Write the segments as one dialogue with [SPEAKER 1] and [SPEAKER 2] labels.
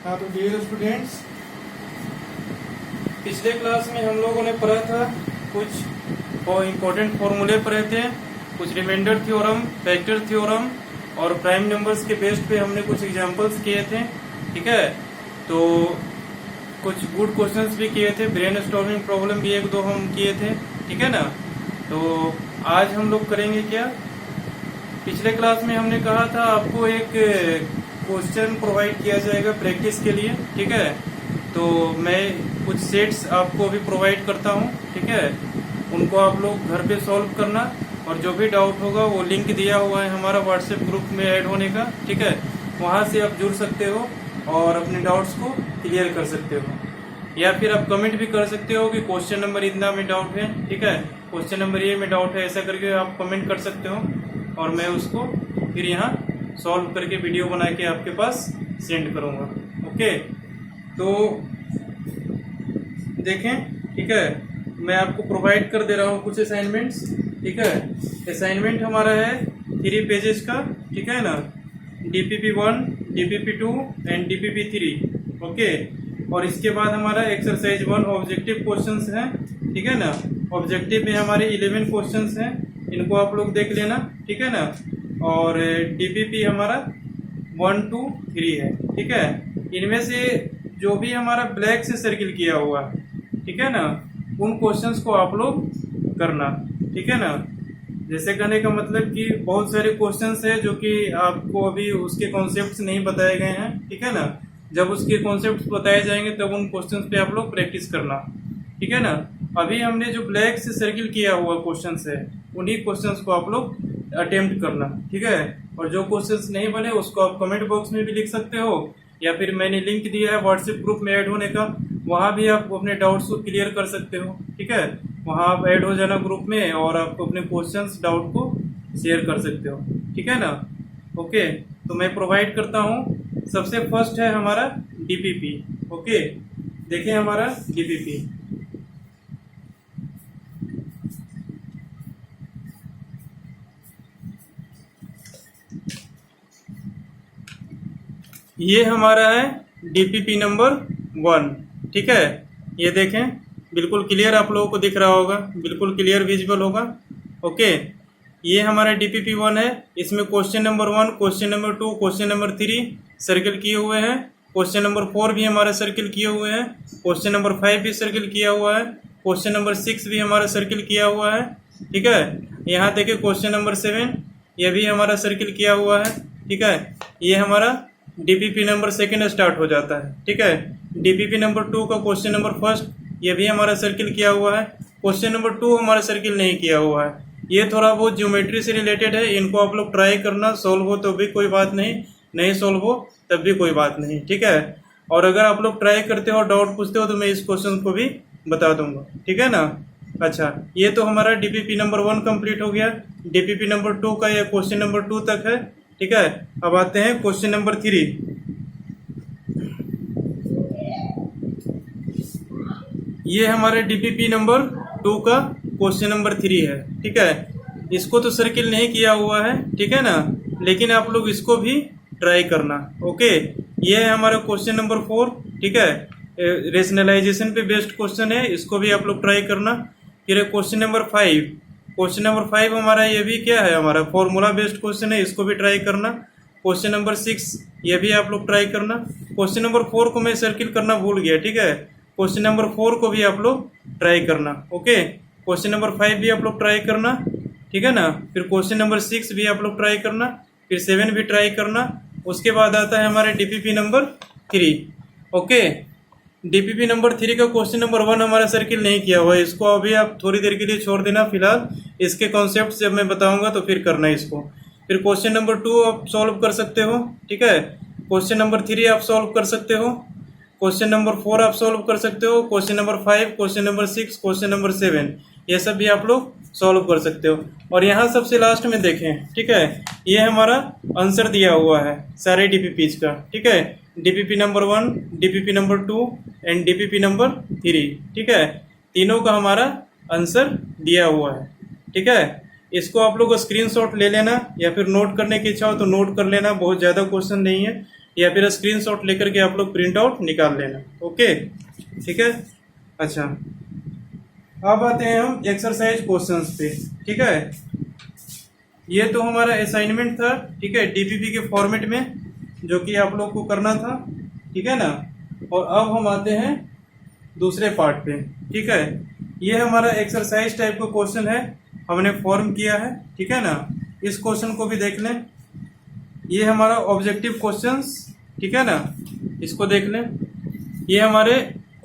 [SPEAKER 1] हाँ तो dear students, पिछले क्लास में हम लोगों ने पढ़ा था कुछ इम्पोर्टेंट फॉर्मूले पढ़े थे, कुछ रिमाइंडर थ्योरम, फैक्टर थ्योरम और प्राइम नंबर्स के बेस पे हमने कुछ एग्जांपल्स किए थे। ठीक है, तो कुछ गुड क्वेश्चंस भी किए थे, ब्रेन स्टॉर्मिंग प्रॉब्लम भी एक दो हम किए थे। ठीक है ना, तो आज हम लोग करेंगे क्या, पिछले क्लास में हमने कहा था आपको एक क्वेश्चन प्रोवाइड किया जाएगा प्रैक्टिस के लिए। ठीक है, तो मैं कुछ सेट्स आपको अभी प्रोवाइड करता हूँ। ठीक है, उनको आप लोग घर पे सॉल्व करना और जो भी डाउट होगा वो लिंक दिया हुआ है हमारा व्हाट्सएप ग्रुप में ऐड होने का। ठीक है, वहाँ से आप जुड़ सकते हो और अपने डाउट्स को क्लियर कर सकते हो, या फिर आप कमेंट भी कर सकते हो कि क्वेश्चन नंबर इतना में डाउट है। ठीक है, क्वेश्चन नंबर ये में डाउट है, ऐसा करके आप कमेंट कर सकते हो और मैं उसको फिर यहाँ सॉल्व करके वीडियो बना के आपके पास सेंड करूँगा। ओके, तो देखें। ठीक है, मैं आपको प्रोवाइड कर दे रहा हूँ कुछ असाइनमेंट्स। ठीक है, असाइनमेंट हमारा है 3 पेजेस का। ठीक है ना, DPP1, DPP2 and DPP3। Okay, और इसके बाद हमारा एक्सरसाइज 1 ऑब्जेक्टिव क्वेश्चंस हैं। ठीक है ना, ऑब्जेक्टिव में हमारे 11 क्वेश्चंस हैं, इनको आप लोग देख लेना। ठीक है ना, और DPP हमारा 1 2 3 है। ठीक है, इनमें से जो भी हमारा ब्लैक से सर्किल किया हुआ है, ठीक है ना, उन क्वेश्चंस को आप लोग करना। ठीक है ना, जैसे कहने का मतलब कि बहुत सारे क्वेश्चंस है जो कि आपको अभी उसके कॉन्सेप्ट्स नहीं बताए गए हैं। ठीक है ना, जब उसके कॉन्सेप्ट्स बताए जाएंगे तब उन क्वेश्चंस पे आप लोग प्रैक्टिस करना। ठीक है ना, अभी हमने जो ब्लैक से सर्किल किया हुआ क्वेश्चंस है उन्हीं क्वेश्चंस को आप लोग अटेम्प्ट करना। ठीक है, और जो क्वेश्चंस नहीं बने उसको आप कमेंट बॉक्स में भी लिख सकते हो, या फिर मैंने लिंक दिया है व्हाट्सएप ग्रुप में ऐड होने का, वहाँ भी आप अपने डाउट्स को क्लियर कर सकते हो। ठीक है, वहाँ आप ऐड हो जाना ग्रुप में और आप अपने क्वेश्चंस डाउट को शेयर कर सकते हो। ठीक है ना, ओके, तो मैं प्रोवाइड करता हूँ। सबसे फर्स्ट है हमारा DPP। ओके, देखें हमारा DPP। ये हमारा है DPP नंबर 1। ठीक है, ये देखें, बिल्कुल क्लियर आप लोगों को दिख रहा होगा, बिल्कुल क्लियर विजिबल होगा। ओके, ये हमारा DPP 1 है। इसमें question number 1, question number 2, question number 3 circle किए हुए हैं। क्वेश्चन नंबर 4 भी हमारा सर्किल किए हुए हैं। क्वेश्चन नंबर 5 भी सर्किल किया हुआ है। क्वेश्चन नंबर 6 भी हमारा सर्किल किया हुआ है। ठीक है, यहाँ देखिए क्वेश्चन नंबर 7, ये भी हमारा सर्किल किया हुआ है। ठीक है, ये हमारा DPP नंबर 2 स्टार्ट हो जाता है। ठीक है, DPP नंबर 2 का क्वेश्चन नंबर 1 ये भी हमारा सर्किल किया हुआ है। क्वेश्चन नंबर 2 हमारा सर्किल नहीं किया हुआ है। ये थोड़ा बहुत ज्योमेट्री से रिलेटेड है, इनको आप लोग ट्राई करना, सोल्व हो तो भी कोई बात नहीं, नहीं सोल्व हो तब भी कोई बात नहीं। ठीक है, और अगर आप लोग ट्राई करते हो, डाउट पूछते हो, तो मैं इस क्वेश्चन को भी बता दूंगा। ठीक है ना, अच्छा, ये तो हमारा DPP नंबर 1 कंप्लीट हो गया। DPP नंबर 2 का ये क्वेश्चन नंबर 2 तक है। ठीक है, अब आते हैं क्वेश्चन नंबर 3। ये हमारे DPP नंबर 2 का क्वेश्चन नंबर 3 है। ठीक है, इसको तो सर्किल नहीं किया हुआ है। ठीक है ना, लेकिन आप लोग इसको भी ट्राई करना। ओके, ये है हमारा क्वेश्चन नंबर 4। ठीक है, रेशनलाइजेशन पे बेस्ड क्वेश्चन है, इसको भी आप लोग ट्राई करना। फिर क्वेश्चन नंबर 5, क्वेश्चन नंबर 5 हमारा ये भी क्या है, हमारा फॉर्मूला बेस्ड क्वेश्चन है, इसको भी ट्राई करना। क्वेश्चन नंबर 6 ये भी आप लोग ट्राई करना। क्वेश्चन नंबर 4 को मैं सर्किल करना भूल गया। ठीक है, क्वेश्चन नंबर 4 को भी आप लोग ट्राई करना। ओके, क्वेश्चन नंबर 5 भी आप लोग ट्राई करना। ठीक है ना, फिर क्वेश्चन नंबर 6 भी आप लोग ट्राई करना, फिर 7 भी ट्राई करना। उसके बाद आता है हमारे DPP number 3। Okay, DPP number 3 का क्वेश्चन नंबर 1 हमारा सर्किल नहीं किया हुआ है, इसको अभी आप थोड़ी देर के लिए छोड़ देना फिलहाल, इसके कॉन्सेप्ट जब मैं बताऊंगा तो फिर करना इसको। फिर क्वेश्चन नंबर 2 आप सॉल्व कर सकते हो। ठीक है, क्वेश्चन नंबर 3 आप सॉल्व कर सकते हो। क्वेश्चन नंबर 4 आप सॉल्व कर सकते हो। Question number 5, question number 6, question number 7, ये सब भी आप लोग सॉल्व कर सकते हो। और यहाँ सबसे लास्ट में देखें, ठीक है, ये हमारा आंसर दिया हुआ है सारे DPPs का। ठीक है, DPP number 1, DPP number 2 and DPP number 3। ठीक है, तीनों का हमारा आंसर दिया हुआ है। ठीक है, इसको आप लोग स्क्रीनशॉट ले लेना, या फिर नोट करने की इच्छा हो तो नोट कर लेना, बहुत ज़्यादा क्वेश्चन नहीं है। या फिर स्क्रीनशॉट लेकर के आप लोग प्रिंट आउट निकाल लेना। ओके, ठीक है। अच्छा, अब आते हैं हम एक्सरसाइज क्वेश्चंस पे। ठीक है, ये तो हमारा असाइनमेंट था, ठीक है, डीपीपी के फॉर्मेट में, जो कि आप लोग को करना था, ठीक है ना। और अब हम आते हैं दूसरे पार्ट पे। ठीक है, ये हमारा एक्सरसाइज टाइप का क्वेश्चन है, हमने फॉर्म किया है, ठीक है ना। इस क्वेश्चन को भी देख लें, ये हमारा ऑब्जेक्टिव क्वेश्चंस, ठीक है ना, इसको देख लें। ये हमारे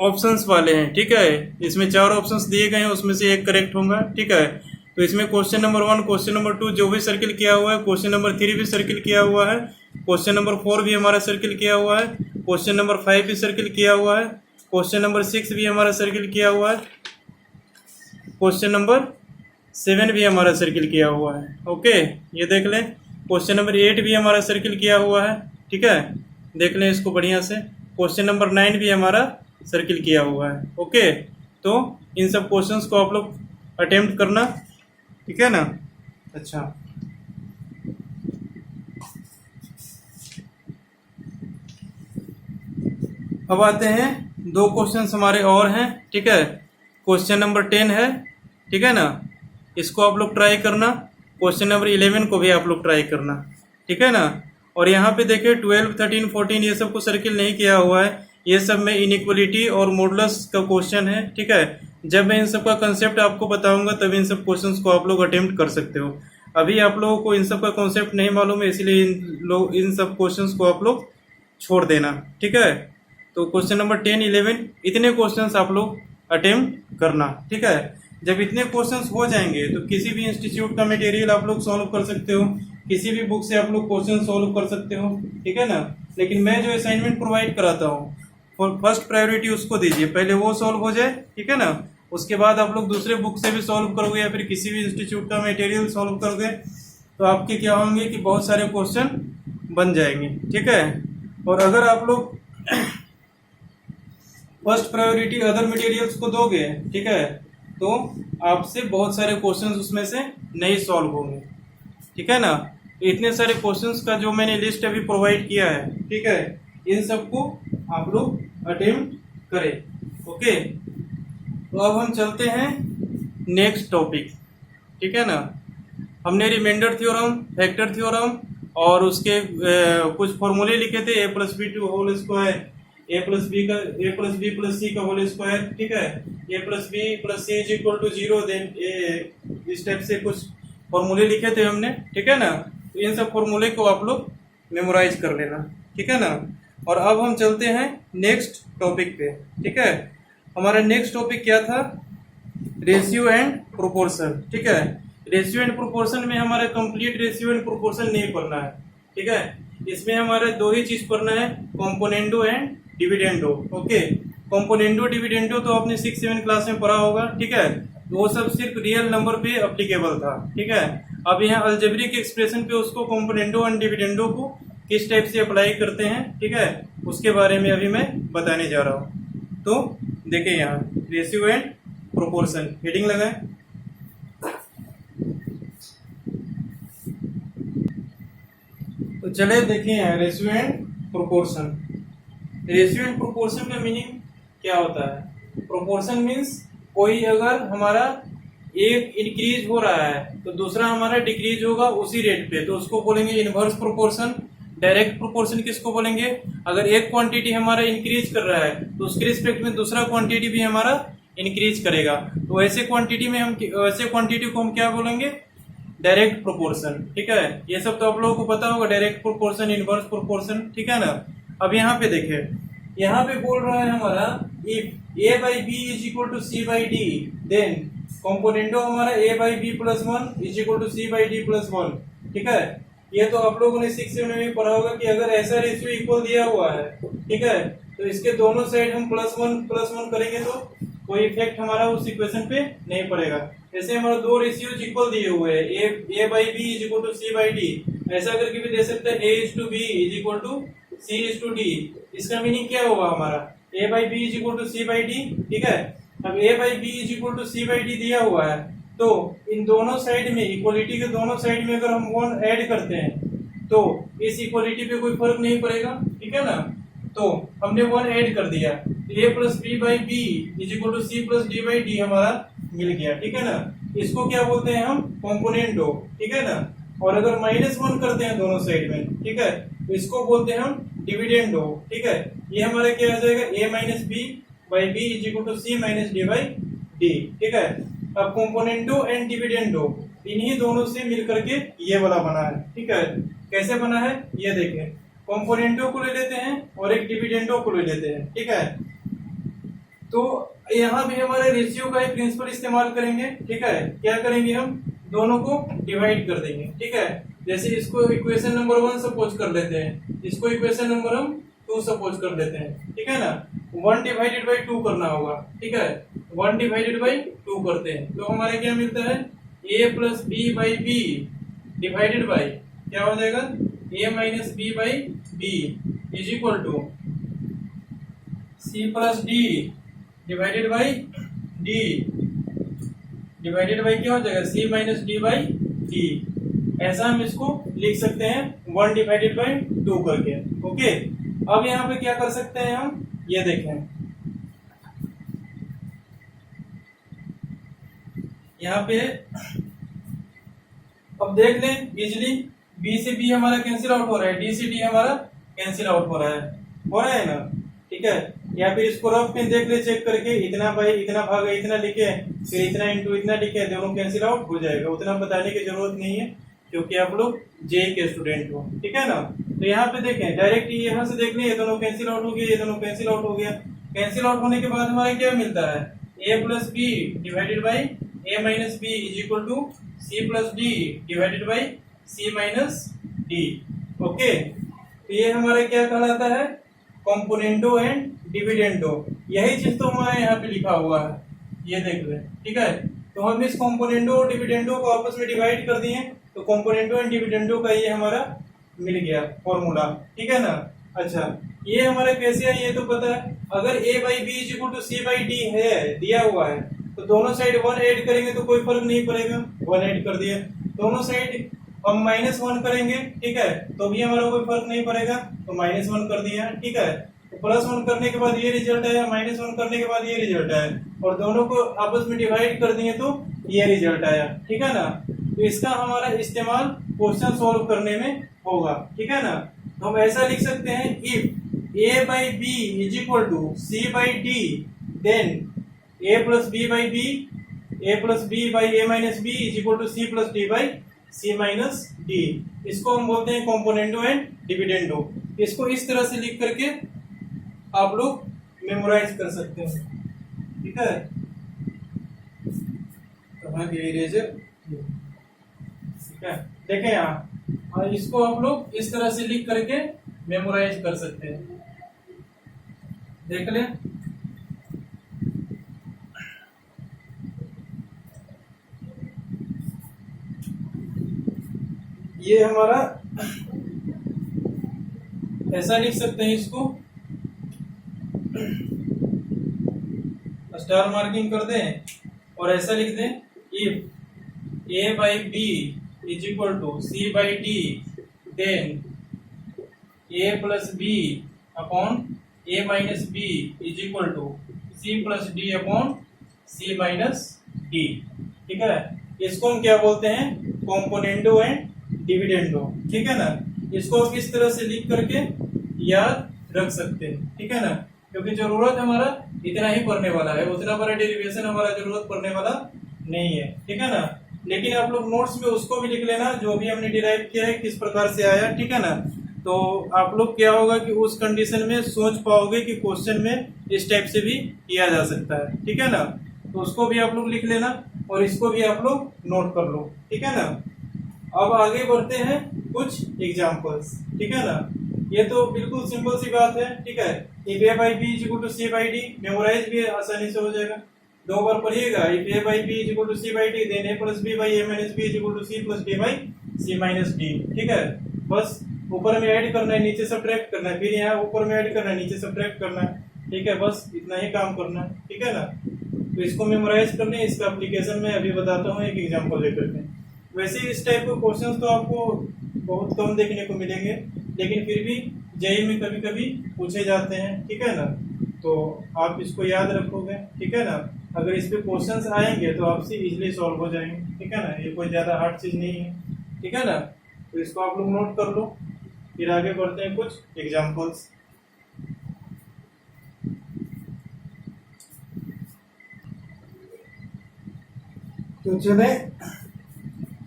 [SPEAKER 1] ऑप्शंस वाले हैं, ठीक है, इसमें 4 ऑप्शंस दिए गए हैं, उसमें से एक करेक्ट होगा। ठीक है, तो इसमें क्वेश्चन नंबर 1, क्वेश्चन नंबर 2 जो भी सर्किल किया हुआ है, क्वेश्चन नंबर 3 भी सर्किल किया हुआ है, क्वेश्चन नंबर 4 भी हमारा सर्किल किया हुआ है, क्वेश्चन नंबर 5 भी सर्किल किया हुआ है, क्वेश्चन नंबर 6 भी हमारा सर्किल किया हुआ है, क्वेश्चन नंबर 7 भी हमारा सर्किल किया हुआ है। ओके, ये देख लें। क्वेश्चन नंबर 8 भी हमारा सर्किल किया हुआ है, ठीक है, देख लें इसको बढ़िया से। क्वेश्चन नंबर 9 भी हमारा सर्किल किया हुआ है। ओके, तो इन सब क्वेश्चंस को आप लोग अटेम्प्ट करना, ठीक है ना। अच्छा, अब आते हैं 2 क्वेश्चंस हमारे और हैं, ठीक है। क्वेश्चन नंबर 10 है, ठीक है ना, इसको आप लोग ट्राई करना। क्वेश्चन नंबर 11 को भी आप लोग ट्राई करना, ठीक है ना। और यहाँ पे देखिए 12, 13, 14 ये सब को सर्किल नहीं किया हुआ है, ये सब में इनइक्वलिटी और मॉडुलस का क्वेश्चन है, ठीक है। जब मैं इन सब का कंसेप्ट आपको बताऊंगा तब इन सब क्वेश्चंस को आप लोग अटेम्प्ट कर सकते हो। अभी आप लोगों को इन सब का कॉन्सेप्ट नहीं मालूम है, इसलिए इन सब क्वेश्चंस को आप लोग छोड़ देना, ठीक है। तो क्वेश्चन नंबर 10, 11 इतने क्वेश्चंस आप लोग अटेम्प्ट करना, ठीक है। जब इतने क्वेश्चंस हो जाएंगे तो किसी भी इंस्टीट्यूट का मटेरियल आप लोग सॉल्व कर सकते हो, किसी भी बुक से आप लोग क्वेश्चन सॉल्व कर सकते हो, ठीक है ना। लेकिन मैं जो असाइनमेंट प्रोवाइड कराता हूँ, फर्स्ट प्रायोरिटी उसको दीजिए, पहले वो सॉल्व हो जाए, ठीक है ना। उसके बाद आप लोग दूसरे बुक से भी सॉल्व करोगे या फिर किसी भी इंस्टीट्यूट का मटेरियल सॉल्व करोगे तो आपके क्या होंगे कि बहुत सारे क्वेश्चन बन जाएंगे, ठीक है। और अगर आप लोग फर्स्ट प्रायोरिटी अदर मटेरियल्स को दोगे, ठीक है, तो आपसे बहुत सारे क्वेश्चंस उसमें से नहीं सॉल्व होंगे, ठीक है ना। इतने सारे क्वेश्चंस का जो मैंने लिस्ट अभी प्रोवाइड किया है, ठीक है, इन सबको आप लोग अटेम्प्ट करें। ओके, तो अब हम चलते हैं नेक्स्ट टॉपिक, ठीक है ना। हमने रिमाइंडर थ्योरम, फैक्टर थ्योरम और उसके कुछ फॉर्मूले लिखे थे, a+b² होल स्क्वायर, a+b+c का होल स्क्वायर, ठीक है, a+b+c is equal to 0, then इस टाइप से कुछ फॉर्मूले लिखे थे हमने, ठीक है ना। तो इन सब फॉर्मूले को आप लोग मेमोराइज कर लेना, ठीक है ना। और अब हम चलते हैं नेक्स्ट टॉपिक पे, ठीक है। हमारा नेक्स्ट टॉपिक क्या था? रेशियो एंड प्रोपोर्शन, ठीक है। रेशियो एंड प्रोपोर्शन में हमारा कंप्लीट रेशियो एंड प्रोपोर्शन नहीं पढ़ना है, ठीक है। इसमें हमारे 2 ही चीज पढ़ना है, componendo and dividendo. Okay, componendo dividendo तो आपने 6, 7 क्लास में पढ़ा होगा, ठीक है। वो सब सिर्फ रियल नंबर पे अप्लीकेबल था, ठीक है। अब यहाँ अलजेब्रिक एक्सप्रेशन पे उसको कंपोनेंडो एंड डिविडेंडो को किस टाइप से अप्लाई करते हैं, ठीक है, उसके बारे में अभी मैं बताने जा रहा हूँ। तो देखिए यहाँ रेशियो एंड प्रोपोर्शन हेडिंग लगाएं। तो चले देखिए यहाँ ratio and proportion. Ratio and proportion का मीनिंग क्या होता है? प्रोपोर्शन मीन्स कोई अगर हमारा एक इंक्रीज हो रहा है तो दूसरा हमारा डिक्रीज होगा उसी रेट पे, तो उसको बोलेंगे इनवर्स प्रोपोर्शन। डायरेक्ट प्रोपोर्शन किसको बोलेंगे? अगर एक क्वांटिटी हमारा इंक्रीज कर रहा है तो उसके रिस्पेक्ट में दूसरा क्वांटिटी भी हमारा इंक्रीज करेगा, तो ऐसे क्वांटिटी को हम क्या बोलेंगे? डायरेक्ट प्रोपोर्शन, ठीक है। ये सब तो आप लोगों को पता होगा, डायरेक्ट प्रोपोर्शन, इनवर्स प्रोपोर्शन, ठीक है ना। अब यहाँ पे देखें, यहाँ पे बोल रहा है हमारा if a by b is equal to c by d, then componendo हमारा a by b plus 1 is equal to c by d plus 1, ठीक है। ये तो आप लोगों ने 6 में भी पढ़ा होगा कि अगर ऐसा रेशियो इक्वल दिया हुआ है, ठीक है, तो इसके दोनों साइड हम प्लस वन करेंगे तो कोई इफेक्ट हमारा उस इक्वेशन पे नहीं पड़ेगा। जैसे हमारा 2 रेशियोज इक्वल दिए हुए हैं, a by b is equal to c by d, ऐसा करके भी दे सकते हैं a is to b is equal to c is to d। इसका मीनिंग क्या होगा हमारा? a by b is equal to c by d, ठीक है। अब a by b is equal to c by d दिया हुआ है, तो इन दोनों साइड में, इक्वलिटी के दोनों साइड में अगर हम 1 ऐड करते हैं तो इस इक्वलिटी पे कोई फर्क नहीं पड़ेगा, ठीक ठीक है ना। तो हमने 1 ऐड कर दिया, a plus B by B is equal to C plus D by d हमारा मिल गया, ठीक है ना। इसको क्या बोलते हैं हम, कॉम्पोनेंटो, ठीक है ना। और अगर -1 करते हैं दोनों साइड में, ठीक है, तो इसको बोलते हैं हम डिविडेंडो, ठीक है। ये हमारा क्या आ जाएगा, a minus b by B is equal to c minus d by d, ठीक है। अब कॉम्पोनेंटो एंड डिविडेंडो इन्हीं दोनों से मिल करके ये वाला बना है, ठीक है। कैसे बना है ये देखें, कॉम्पोनेंटो को ले लेते हैं और एक डिविडेंडो को ले लेते हैं, ठीक है। तो यहाँ भी हमारे रेशियो का एक प्रिंसिपल इस्तेमाल करेंगे, ठीक है। क्या करेंगे, हम दोनों को डिवाइड कर देंगे, ठीक है। जैसे इसको इक्वेशन नंबर 1 सपोज कर लेते हैं, इसको इक्वेशन नंबर हम 2 सपोज कर लेते हैं, ठीक है ना। 1 डिवाइडेड बाई 2 करना होगा, ठीक है। 1 डिवाइडेड बाई 2 करते हैं तो हमारे क्या मिलता है, a plus B by b divided by क्या हो जाएगा, a minus b by B is equal to c plus d divided by d divided by क्या हो जाएगा, c minus d by d. ऐसा हम इसको लिख सकते हैं 1 डिवाइडेड बाई 2 करके, ओके। अब यहाँ पे क्या कर सकते हैं हम, ये देखें, यहाँ पे अब देख लें इजिली, b से b हमारा कैंसिल आउट हो रहा है, d से d हमारा कैंसिल आउट हो रहा है ना, ठीक है। या फिर इसको रफ में देख ले चेक करके, इतना बाई इतना भाग इतना लिखे, फिर इतना इंटू इतना लिखे, दोनों कैंसिल आउट हो जाएगा। उतना बताने की जरूरत नहीं है क्योंकि आप लोग जे के स्टूडेंट हो, ठीक है ना। तो यहाँ पे देखें डायरेक्ट यहाँ से देख लें, ये दोनों कैंसिल आउट हो गया, ये दोनों कैंसिल आउट हो गया। कैंसिल आउट होने के बाद हमारा क्या मिलता है, a plus b divided by a minus B is equal to c plus d divided by c minus d, okay. तो ये हमारा क्या कहलाता है, कॉम्पोनेंटो एंड डिविडेंडो। यही चीज तो हमारे यहाँ पे लिखा हुआ है, ये देख ले, ठीक है। तो हम इस कॉम्पोनेंटो और डिविडेंडो को आपस में डिवाइड कर दिए, तो कॉम्पोनेंटो एंड डिविडेंडो का ये हमारा मिल गया फॉर्मूला, ठीक है ना। अच्छा, ये हमारा कैसे है ये तो पता है, अगर a by B is equal to C by d है, दिया हुआ है, तो दोनों साइड 1 ऐड करेंगे तो कोई फर्क नहीं पड़ेगा, 1 ऐड कर दिया। दोनों साइड हम -1 करेंगे, ठीक है, तो भी हमारा कोई फर्क नहीं पड़ेगा, तो -1 कर दिया, ठीक है। तो +1 करने के बाद ये रिजल्ट आया, -1 करने के बाद ये रिजल्ट आया, और दोनों को आपस में डिवाइड कर दिए तो ये रिजल्ट आया, ठीक है ना। तो इसका हमारा इस्तेमाल क्वेश्चन सॉल्व करने में होगा, ठीक है ना। तो हम ऐसा लिख सकते हैं, if a by B is equal to C by D, then a plus B by b, a plus B by a minus B is equal to c plus D by c minus d. इसको हम बोलते हैं कॉम्पोनेंटो and dividendo. इसको इस तरह से लिख करके आप लोग मेमोराइज कर सकते हैं, ठीक है। कहाँ गया इरेजर, ठीक है। देखें यहाँ, और इसको आप लोग इस तरह से लिख करके मेमोराइज कर सकते हैं, देख लें। ये हमारा ऐसा लिख सकते हैं, इसको स्टार मार्किंग कर दें और ऐसा लिख दें, if a by B is equal to C by D, then a plus b upon a minus B is equal to c plus d upon c minus d, ठीक है। इसको हम क्या बोलते हैं, कॉम्पोनेंटो एंड डिविडेंडो, ठीक है ना। इसको आप इस तरह से लिख करके याद रख सकते हैं, ठीक है ना, क्योंकि जरूरत हमारा इतना ही पढ़ने वाला है, उतना बड़ा डेरिवेशन हमारा जरूरत पड़ने वाला नहीं है, ठीक है ना। लेकिन आप लोग नोट्स में उसको भी लिख लेना जो भी हमने डिराइव किया है किस प्रकार से आया, ठीक है ना। तो आप लोग क्या होगा कि उस कंडीशन में सोच पाओगे कि क्वेश्चन में इस टाइप से भी किया जा सकता है, ठीक है ना। तो उसको भी आप लोग लिख लेना और इसको भी आप लोग नोट कर लो, ठीक है ना। अब आगे बढ़ते हैं कुछ एग्जाम्पल्स, ठीक है ना। ये तो बिल्कुल सिंपल सी बात है, ठीक है। If a by B is equal to C by d, memorize भी आसानी से हो जाएगा, 2 बार पढ़िएगा। If a by B is equal to C by D, then a plus B by a minus B is equal to C plus D by c minus d, ठीक है। बस ऊपर में ऐड करना है, नीचे सब्ट्रैक्ट करना है, फिर यहाँ ऊपर में ऐड करना है, नीचे सब्ट्रैक्ट करना है, ठीक है। बस इतना ही काम करना है, ठीक है ना। तो इसको मेमोराइज करने, इसका एप्लीकेशन में अभी बताता हूँ एक एग्जाम्पल लेकर के। वैसे इस टाइप के क्वेश्चंस तो आपको बहुत कम देखने को मिलेंगे, लेकिन फिर भी जेई में कभी कभी पूछे जाते हैं, ठीक है ना। तो आप इसको याद रखोगे, ठीक है ना। अगर इस पे क्वेश्चंस आएंगे तो आपसे इजीली सॉल्व हो जाएंगे, ठीक है ना। ये कोई ज़्यादा हार्ड चीज़ नहीं है, ठीक है ना। तो इसको आप लोग नोट कर लो, फिर आगे बढ़ते हैं कुछ एग्जाम्पल्स। तो चले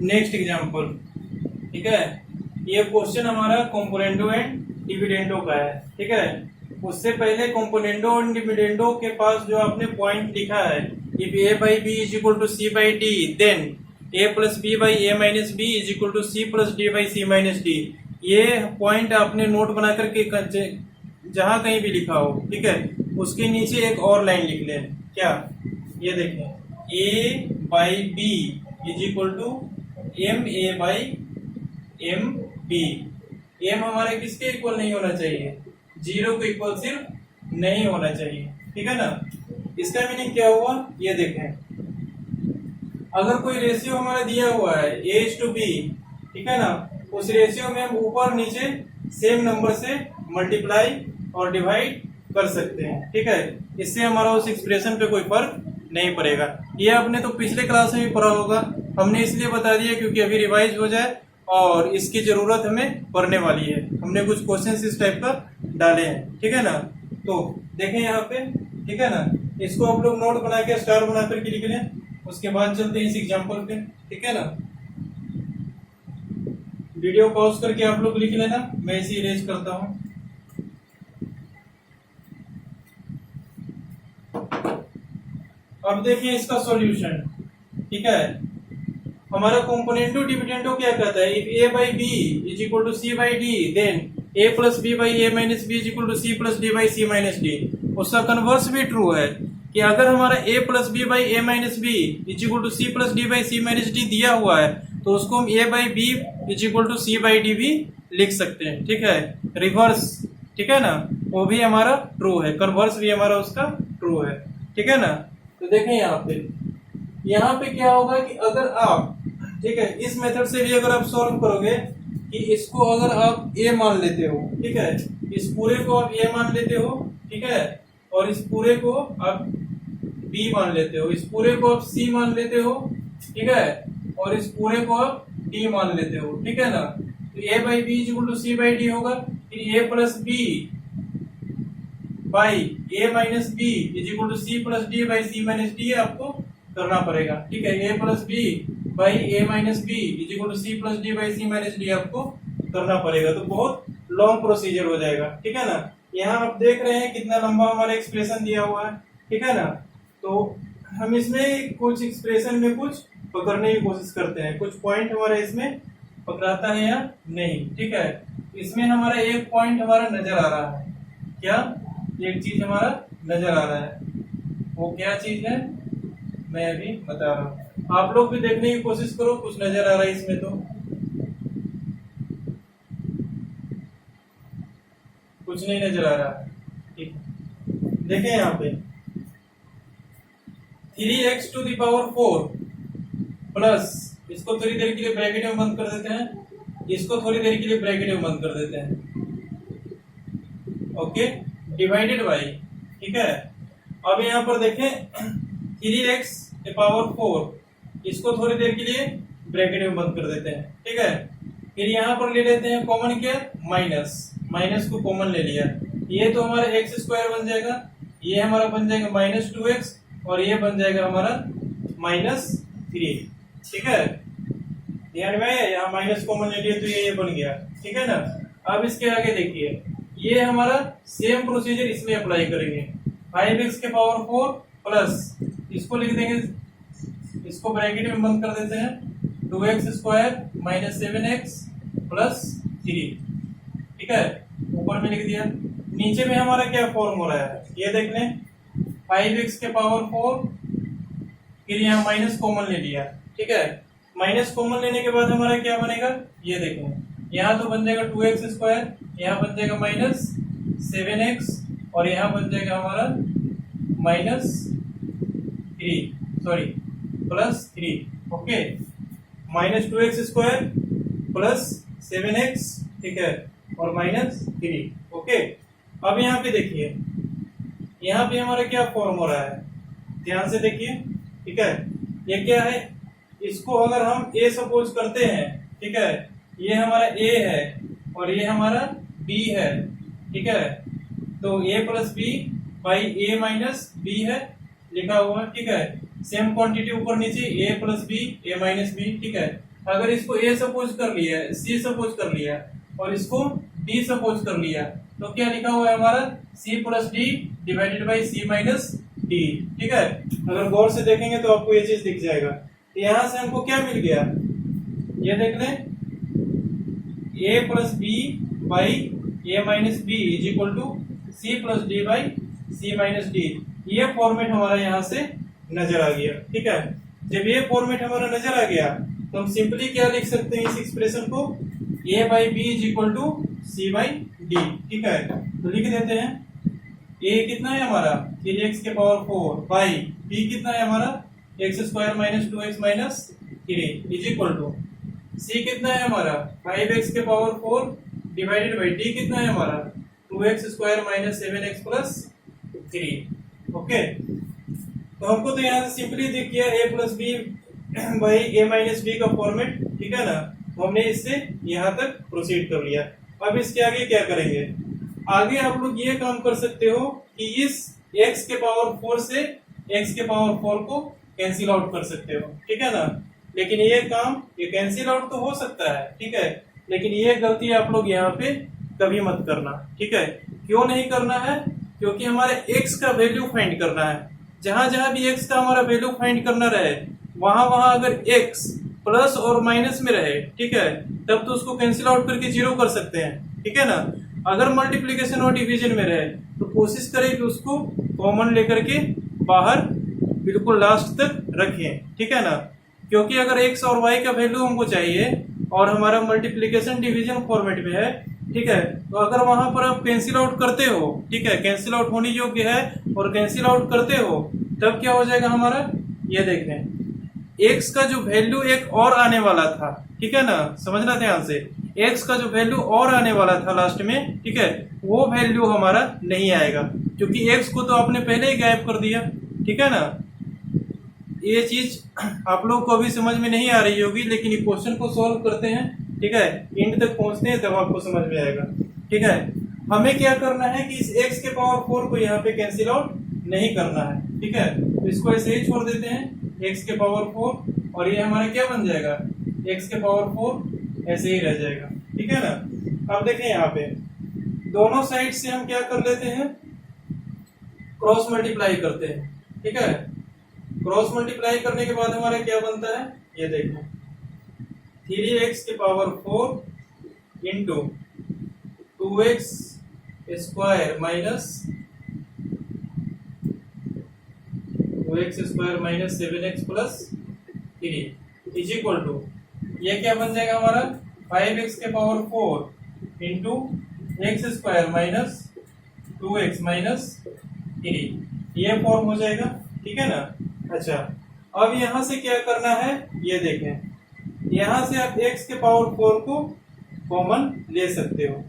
[SPEAKER 1] नेक्स्ट एग्जाम्पल, ठीक है। ये क्वेश्चन हमारा कंपोनेंडो एंड डिविडेंडो का है, ठीक है। उससे पहले कंपोनेंडो और डिविडेंडो के पास जो आपने पॉइंट लिखा है, if A by B is equal to C by D, then A plus B by A minus B is equal to C plus D by C minus d. ये point आपने note बना करके जहां कहीं भी लिखा हो, ठीक है, उसके नीचे एक और लाइन लिख लें। क्या, ये देखें, A by B is equal to M A by M B. M हमारे किसके इक्वल नहीं होना चाहिए, 0 के इक्वल सिर्फ नहीं होना चाहिए, ठीक है ना। इसका मीनिंग क्या हुआ, ये देखें, अगर कोई रेशियो हमारा दिया हुआ है A:B, ठीक है ना, उस रेशियो में हम ऊपर नीचे सेम नंबर से मल्टीप्लाई और डिवाइड कर सकते हैं, ठीक है। इससे हमारा उस एक्सप्रेशन पे कोई फर्क नहीं पड़ेगा। ये आपने तो पिछले क्लास में भी पढ़ा होगा, हमने इसलिए बता दिया क्योंकि अभी रिवाइज हो जाए और इसकी जरूरत हमें पड़ने वाली है। हमने कुछ क्वेश्चंस इस टाइप का डाले हैं, ठीक है ना। तो देखें यहाँ पे, ठीक है ना, इसको आप लोग नोट बना के स्टार बना करके लिख लें। उसके बाद चलते हैं इस एग्जाम्पल पे, ठीक है ना। वीडियो पॉज करके आप लोग लिख लेना, मैं इसे इरेज करता हूं। अब देखिए इसका सॉल्यूशन, ठीक है। हमारा कंपोनेंडो डिविडेंडो क्या कहता है, if A by B is equal to C by D, then A plus B by A minus B is equal to C plus D by C minus D. उसका converse भी true है कि अगर हमारा A plus B by A minus B is equal to C plus D by C minus D दिया हुआ है, तो उसको हम A by B is equal to C by D भी लिख सकते हैं, ठीक है। रिवर्स, ठीक है ना, वो भी हमारा ट्रू है, कन्वर्स भी हमारा उसका ट्रू है, ठीक है ना। तो देखें यहाँ पे क्या होगा कि अगर आप, ठीक है, इस मेथड से भी अगर आप सॉल्व करोगे कि इसको अगर आप ए मान लेते हो, ठीक है, इस पूरे को आप ए मान लेते हो, ठीक है, और इस पूरे को आप बी मान लेते हो, इस पूरे को आप सी मान लेते हो, ठीक है, और इस पूरे को आप डी मान लेते हो, ठीक है ना। तो A by B is equal to C by D होगा, फिर A plus B by A minus B is equal to C plus D by C minus D आपको करना पड़ेगा, ठीक है। A plus B by A minus B is equal to C plus D by C minus D आपको करना पड़ेगा। तो बहुत लॉन्ग प्रोसीजर हो जाएगा, ठीक है ना। यहाँ आप देख रहे हैं कितना लंबा हमारा एक्सप्रेशन दिया हुआ है, ठीक है ना। तो हम इसमें कुछ एक्सप्रेशन में कुछ पकड़ने की कोशिश करते हैं, कुछ पॉइंट हमारा इसमें पकड़ाता है या नहीं, ठीक है। इसमें हमारा एक पॉइंट हमारा नजर आ रहा है, क्या, एक चीज हमारा नजर आ रहा है, वो क्या चीज है मैं अभी बता रहा हूँ। आप लोग भी देखने की कोशिश करो, कुछ नजर आ रहा है इसमें तो कुछ नहीं नजर आ रहा है, ठीक है। देखें यहाँ पे 3x to the power 4 plus, इसको थोड़ी देर के लिए ब्रैकेट में बंद कर देते हैं, इसको थोड़ी देर के लिए ब्रैकेट में बंद कर देते हैं, ओके, डिवाइडेड बाई, ठीक है। अब यहाँ पर देखें 3x के पावर 4, इसको थोड़ी देर के लिए ब्रैकेट में बंद कर देते हैं, ठीक है। फिर यहाँ पर ले लेते हैं कॉमन क्या, माइनस, माइनस को कॉमन ले लिया, ये तो हमारा एक्स स्क्वायर बन जाएगा, ये हमारा बन जाएगा माइनस 2x, और ये बन जाएगा हमारा -3, ठीक है। ध्यान में यहाँ माइनस कॉमन ले लिया तो ये बन गया, ठीक है ना। अब इसके आगे देखिए, ये हमारा सेम प्रोसीजर इसमें अप्लाई करेंगे, 5x के पावर 4 प्लस, इसको लिख देंगे, इसको ब्रैकेट में बंद कर देते हैं, 2x square minus 7x plus 3, ठीक है, ऊपर में लिख दिया। नीचे में हमारा क्या फॉर्म हो रहा है, ये देख लें, 5x के पावर 4, फिर यहाँ माइनस कॉमन ले लिया, ठीक है। माइनस कॉमन लेने के बाद हमारा क्या बनेगा, ये देखें, यहाँ तो बन जाएगा 2x स्क्वायर, यहाँ बन जाएगा -7x, और यहाँ बन जाएगा हमारा +3, okay, -2x square plus 7x, ठीक है, और -3। ओके, अब यहाँ पे देखिए, यहाँ पे हमारा क्या फॉर्म हो रहा है, ध्यान से देखिए। ठीक है, ये क्या है, इसको अगर हम ए सपोज करते हैं, ठीक है, ये हमारा ए है और ये हमारा बी है। ठीक है, तो a plus B by A minus b है लिखा हुआ। ठीक है, सेम क्वांटिटी ऊपर नीचे a plus b a minus b. ठीक है, अगर इसको a सपोज कर लिया, c सपोज कर लिया और इसको d सपोज कर लिया, तो क्या लिखा हुआ है हमारा c plus d divided by c minus d. ठीक है, अगर गौर से देखेंगे तो आपको ये चीज दिख जाएगा। तो यहां से हमको क्या मिल गया, ये देख लें, a plus B by A minus B is equal to C plus D by C minus d. ये फॉर्मेट हमारा यहाँ से नजर आ गया। ठीक है, जब ये फॉर्मेट हमारा नजर आ गया तो हम सिंपली क्या लिख सकते हैं इस एक्सप्रेशन को, a by B is equal to C by d. ठीक है, तो लिख देते हैं a कितना है हमारा 3x के पावर 4 बाई b कितना है हमारा x square minus 2x minus 3 is equal to c कितना है हमारा 5x के पावर 4 डिवाइडेड बाई d कितना है हमारा 2x square minus 7x plus 3। Okay, तो हमको तो यहाँ से सिंपली दिख गया a plus B by A minus b का फॉर्मेट। ठीक है ना, तो हमने इससे यहाँ तक प्रोसीड कर लिया। अब इसके आगे क्या करेंगे, आगे आप लोग ये काम कर सकते हो कि इस x के पावर 4 से x के पावर 4 को कैंसिल आउट कर सकते हो। ठीक है ना, लेकिन ये काम ये कैंसिल आउट तो हो सकता है। ठीक है, लेकिन ये गलती आप लोग यहाँ पे कभी मत करना। ठीक है, क्यों नहीं करना है, क्योंकि हमारे x का वैल्यू फाइंड करना है। जहां जहां भी x का हमारा वैल्यू फाइंड करना रहे, वहां वहां अगर x प्लस और माइनस में रहे, ठीक है, तब तो उसको कैंसिल आउट करके जीरो कर सकते हैं। ठीक है ना, अगर मल्टीप्लीकेशन और डिवीजन में रहे तो कोशिश करें कि उसको कॉमन लेकर के बाहर बिल्कुल लास्ट तक रखें। ठीक है ना, क्योंकि अगर x और y का वैल्यू हमको चाहिए और हमारा मल्टीप्लीकेशन डिवीजन फॉर्मेट में है, ठीक है, तो अगर वहां पर आप कैंसिल आउट करते हो, ठीक है, कैंसिल आउट होने योग्य है और कैंसिल आउट करते हो, तब क्या हो जाएगा हमारा, ये देखें, x का जो वैल्यू एक और आने वाला था, ठीक है ना, समझना ध्यान से, x का जो वैल्यू और आने वाला था लास्ट में, ठीक है, वो वैल्यू हमारा नहीं आएगा क्योंकि x को तो आपने पहले ही गायब कर दिया। ठीक है ना, ये चीज आप लोग को अभी समझ में नहीं आ रही होगी, लेकिन ये क्वेश्चन को सॉल्व करते हैं, ठीक है, एंड तक पहुंचते हैं तब आपको समझ में आएगा। ठीक है, हमें क्या करना है कि इस x के पावर 4 को यहाँ पे कैंसिल आउट नहीं करना है। ठीक है, तो इसको ऐसे ही छोड़ देते हैं, x के पावर 4, और ये हमारा क्या बन जाएगा, x के पावर 4 ऐसे ही रह जाएगा। ठीक है ना, अब देखें यहाँ पे दोनों साइड से हम क्या कर लेते हैं, क्रॉस मल्टीप्लाई करते हैं। ठीक है, क्रॉस मल्टीप्लाई करने के बाद हमारा क्या बनता है, ये देखो, 3x के power 4 into 2x square minus 7x plus 3 is equal to, ये क्या बन जाएगा हमारा 5x के power 4 into x square minus 2x minus 3, ये फॉर्म हो जाएगा। ठीक है ना, अच्छा, अब यहां से क्या करना है, ये देखें, यहां से आप x के पावर 4 को कॉमन ले सकते हो।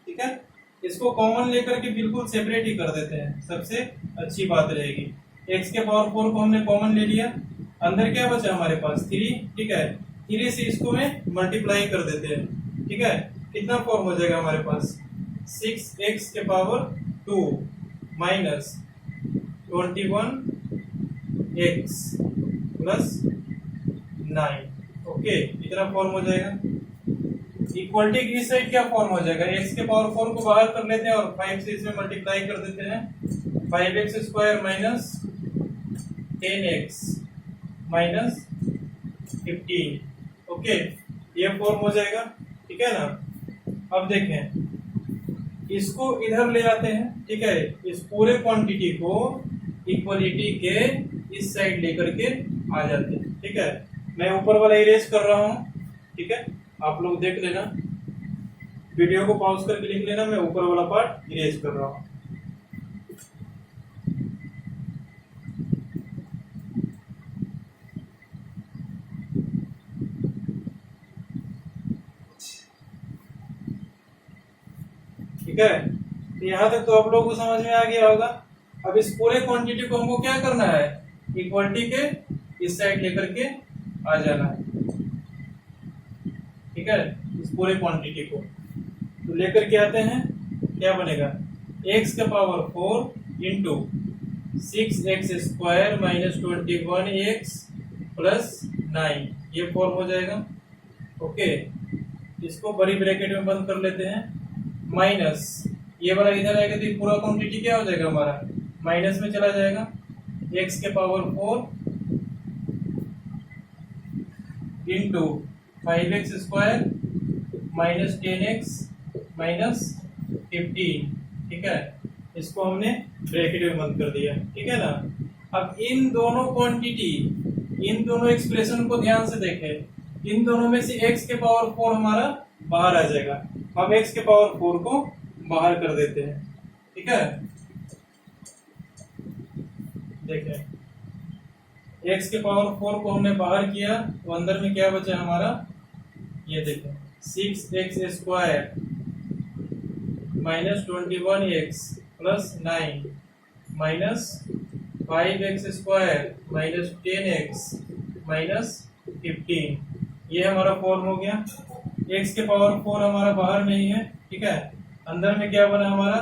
[SPEAKER 1] ठीक है, इसको कॉमन लेकर के बिल्कुल सेपरेट ही कर देते हैं, सबसे अच्छी बात रहेगी। x के पावर 4 को हमने कॉमन ले लिया, अंदर क्या बचा हमारे पास 3। ठीक है, 3 से इसको में मल्टीप्लाई कर देते हैं। ठीक है, कितना फॉर्म हो जाएगा हमारे पास, 6x के power 2 minus 21x plus 9। Okay, इतना फॉर्म हो जाएगा। इक्वलिटी की इस साइड क्या फॉर्म हो जाएगा, x के पावर 4 को बाहर कर लेते हैं और 5 से इसमें मल्टीप्लाई कर देते हैं, 5x square minus 10x minus 15। Okay, ये फॉर्म हो जाएगा। ठीक है ना, अब देखें, इसको इधर ले आते हैं। ठीक है, इस पूरे क्वांटिटी को इक्वलिटी के इस साइड लेकर के आ जाते हैं। ठीक है, मैं ऊपर वाला इरेज कर रहा हूं। ठीक है, आप लोग देख लेना, वीडियो को पॉज करके लिख लेना, मैं ऊपर वाला पार्ट इरेज कर रहा हूं। ठीक है, तो यहाँ तक तो आप लोगों को समझ में आ गया होगा। अब इस पूरे क्वांटिटी को हमको क्या करना है, इक्वलिटी के इस साइड लेकर के आ जाना है, ठीक है। इस पूरे क्वांटिटी को तो लेकर के आते हैं, क्या बनेगा, x का power 4 into 6x² minus 21x plus 9, ये 4 हो जाएगा। ओके, इसको बड़ी ब्रैकेट में बंद कर लेते हैं, माइनस ये वाला इधर आएगा तो ये पूरा क्वांटिटी क्या हो जाएगा हमारा, माइनस में चला जाएगा। x के power 4 into 5x² minus 10x minus 15, ठीक है। इसको हमने ब्रैकेट में बंद कर दिया, ठीक है ना। अब इन दोनों क्वांटिटी, इन दोनों एक्सप्रेशन को ध्यान से देखें, इन दोनों में से x के पावर 4 हमारा बाहर आ जाएगा। हम x के पावर 4 को बाहर कर देते हैं, ठीक है। देखें, x के पावर 4 को हमने बाहर किया तो अंदर में क्या बचा हमारा, ये देखें 6x² minus 21x plus 9 minus 5x² minus 10x minus 15, ये हमारा फॉर्म हो गया। x के पावर 4 हमारा बाहर नहीं है, ठीक है। अंदर में क्या बना हमारा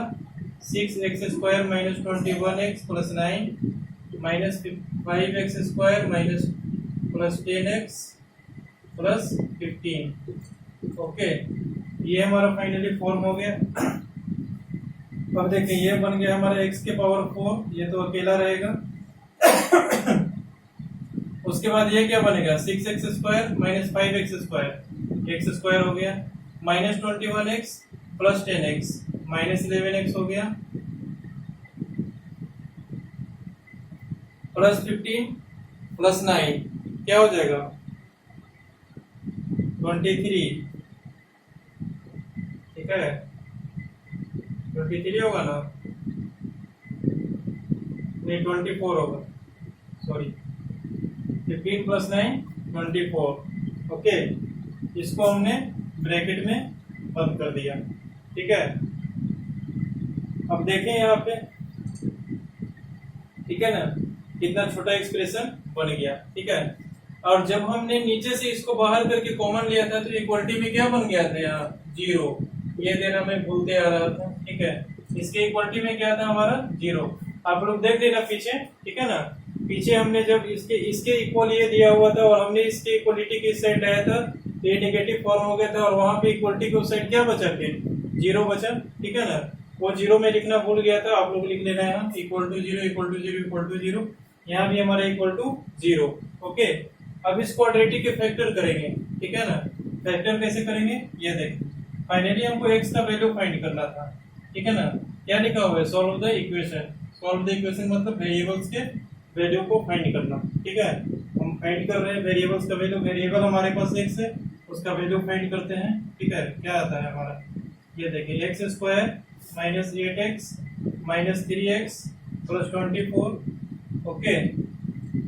[SPEAKER 1] 6x² minus 21x plus 9 minus 5x² minus plus 10x plus 15। Okay, ये हमारा फाइनली फॉर्म हो गया। अब देखिए ये बन गया हमारा x के पावर 4, ये तो अकेला रहेगा। उसके बाद ये क्या बनेगा 6x² माइनस 5x², x² हो गया, minus 21x plus 10x minus 11x हो गया, प्लस 15 प्लस 9 क्या हो जाएगा 23, ठीक है। 23 होगा ना, नहीं 24 होगा, सॉरी 15 प्लस 9 24। ओके, इसको हमने ब्रैकेट में बंद कर दिया, ठीक है। अब देखें यहाँ पे, ठीक है ना, कितना छोटा एक्सप्रेशन बन गया, ठीक है। और जब हमने नीचे से इसको बाहर करके कॉमन लिया था तो इक्वलिटी में क्या बन गया था यहाँ 0, ये देना मैं भूलते आ रहा था, ठीक है। इसके इक्वलिटी में क्या था हमारा 0, आप लोग देख लेना पीछे, ठीक है ना। पीछे हमने जब इसके इक्वल ये दिया हुआ था और हमने इसके इक्वलिटी की साइड लाया था तो ये नेगेटिव फॉर्म हो गया था, और वहां पे इक्वलिटी की साइड क्या बचा, फिर 0 बचा, ठीक है ना। वो 0 में लिखना भूल गया था, आप लोग लिख लेना है equal to 0 equal to 0 equal to 0, यहाँ भी हमारा इक्वल टू 0। ओके, अब इस क्वाड्रेटिक के फैक्टर करेंगे, ठीक है ना। फैक्टर कैसे करेंगे ये देखिए, फाइनली हमको x का वैल्यू फाइंड करना था, ठीक है ना। क्या लिखा हुआ है, solve the equation. Solve the equation मतलब वेरिएबल्स के वैल्यू को फाइंड करना, ठीक है। हम फाइंड कर रहे हैं वेरिएबल्स का वैल्यू, वेरिएबल हमारे पास x है, उसका वैल्यू फाइंड करते हैं, ठीक है। क्या आता है हमारा, ये देखिए x² minus 8x minus 3x plus 24। Okay,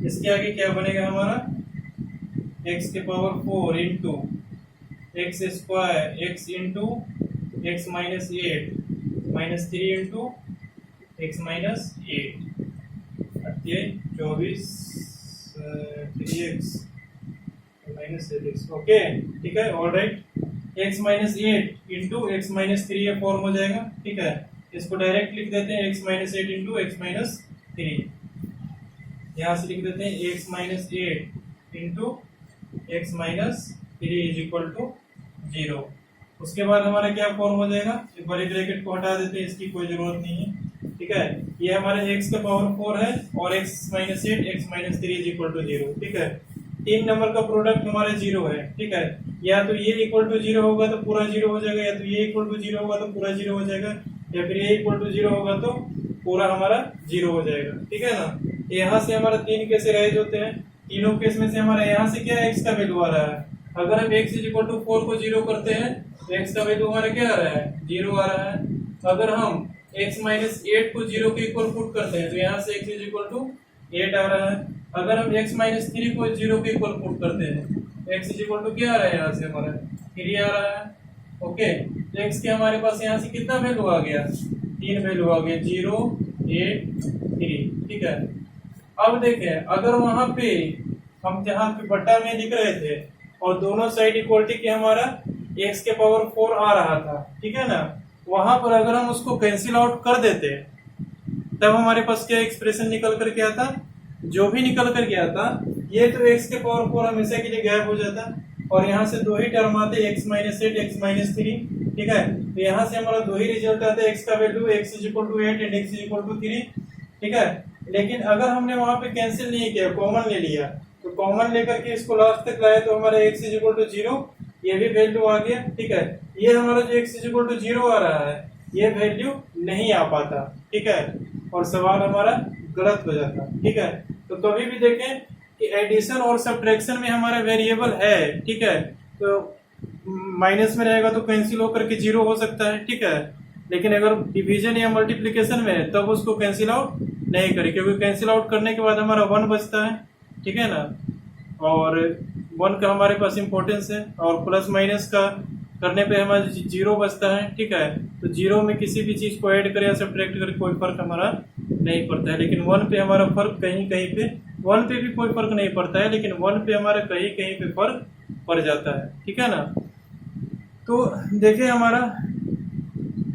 [SPEAKER 1] इसके आगे क्या बनेगा हमारा x के power 4 into x² x into x minus 8 minus 3 into x minus 8 24 3x minus 8x। Okay, ठीक है, all right. x minus 8 into x minus 3 ये फॉर्म हो जाएगा, ठीक है। इसको डायरेक्ट लिख देते हैं x minus 8 into x minus 3, यहाँ से लिख देते हैं x minus 8 into x minus 3 is equal to 0। उसके बाद हमारा क्या फॉर्म हो जाएगा, बड़े ब्रैकेट को हटा देते हैं, इसकी कोई जरूरत नहीं है, ठीक है। ये हमारे x का पावर 4 है और x minus 8 x minus 3 is equal to 0, ठीक है। 3 नंबर का प्रोडक्ट हमारे 0 है, ठीक है। या तो ये इक्वल टू 0 होगा तो पूरा 0 हो जाएगा, या तो ये इक्वल टू 0 होगा तो पूरा 0 हो जाएगा, या फिर ये इक्वल टू 0 होगा तो पूरा हमारा 0 हो जाएगा, ठीक है ना। यहाँ से हमारा 3 कैसे राइज होते हैं, तीनों केस में से हमारा यहाँ से क्या x का वैल्यू आ रहा है। अगर हम x इज इक्वल टू 4 को 0 करते हैं तो x का वैल्यू हमारा क्या आ रहा है 0 आ रहा है। अगर हम x माइनस 8 को 0 के इक्वल पुट करते हैं तो यहाँ से x इज इक्वल टू 8 आ रहा है। अगर हम x माइनस 3 को 0 के इक्वल पुट करते हैं तो x इज इक्वल टू क्या आ रहा है, यहाँ से हमारा 3 आ रहा है। ओके, तो x के हमारे पास यहाँ से कितना वैल्यू आ गया, 3 वैल्यू आ गया, 0 8 3। ठीक है, अब देखें अगर वहां पे हम जहाँ पे बट्टा में लिख रहे थे और दोनों साइड इक्वलिटी के हमारा x के पावर 4 आ रहा था, ठीक है ना, वहां पर अगर हम उसको कैंसिल आउट कर देते तब हमारे पास क्या एक्सप्रेशन निकल कर के आता, जो भी निकल कर के आता ये तो x के पावर 4 हमेशा के लिए गायब हो जाता और यहाँ से 2 ही टर्म आते, x माइनस 8 x माइनस 3। ठीक है, तो यहाँ से हमारा 2 ही रिजल्ट आता है, x का value x is equal to 8 and x is equal to 3। ठीक है, लेकिन अगर हमने वहां पे कैंसिल नहीं किया, कॉमन ले लिया, तो कॉमन लेकर के इसको लास्ट तक लाए तो हमारा x इज इक्वल टू 0 ये भी वैल्यू आ गया। ठीक है, ये हमारा जो x इज इक्वल टू 0 आ रहा है ये वैल्यू नहीं आ पाता। ठीक है, और सवाल हमारा गलत हो जाता। ठीक है, तो कभी भी देखें कि एडिशन और सब्ट्रैक्शन में हमारा वेरिएबल है, ठीक है, तो माइनस में रहेगा तो कैंसिल होकर के 0 हो सकता है। ठीक है, लेकिन अगर डिवीजन या मल्टीप्लिकेशन में है तब उसको कैंसिल आउट नहीं करें, क्योंकि कैंसिल आउट करने के बाद हमारा 1 बचता है। ठीक है ना, और 1 का हमारे पास इंपॉर्टेंस है और प्लस माइनस का करने पे हमारा 0 बचता है। ठीक है, तो 0 में किसी भी चीज को ऐड करें या सब्ट्रैक्ट करें कोई फर्क हमारा नहीं पड़ता है, लेकिन 1 पे हमारा फर्क कहीं कहीं पे, 1 पे भी कोई फर्क नहीं पड़ता है, लेकिन 1 पे हमारा कहीं कहीं पे फर्क पड़ जाता है। ठीक है ना, तो देखें हमारा,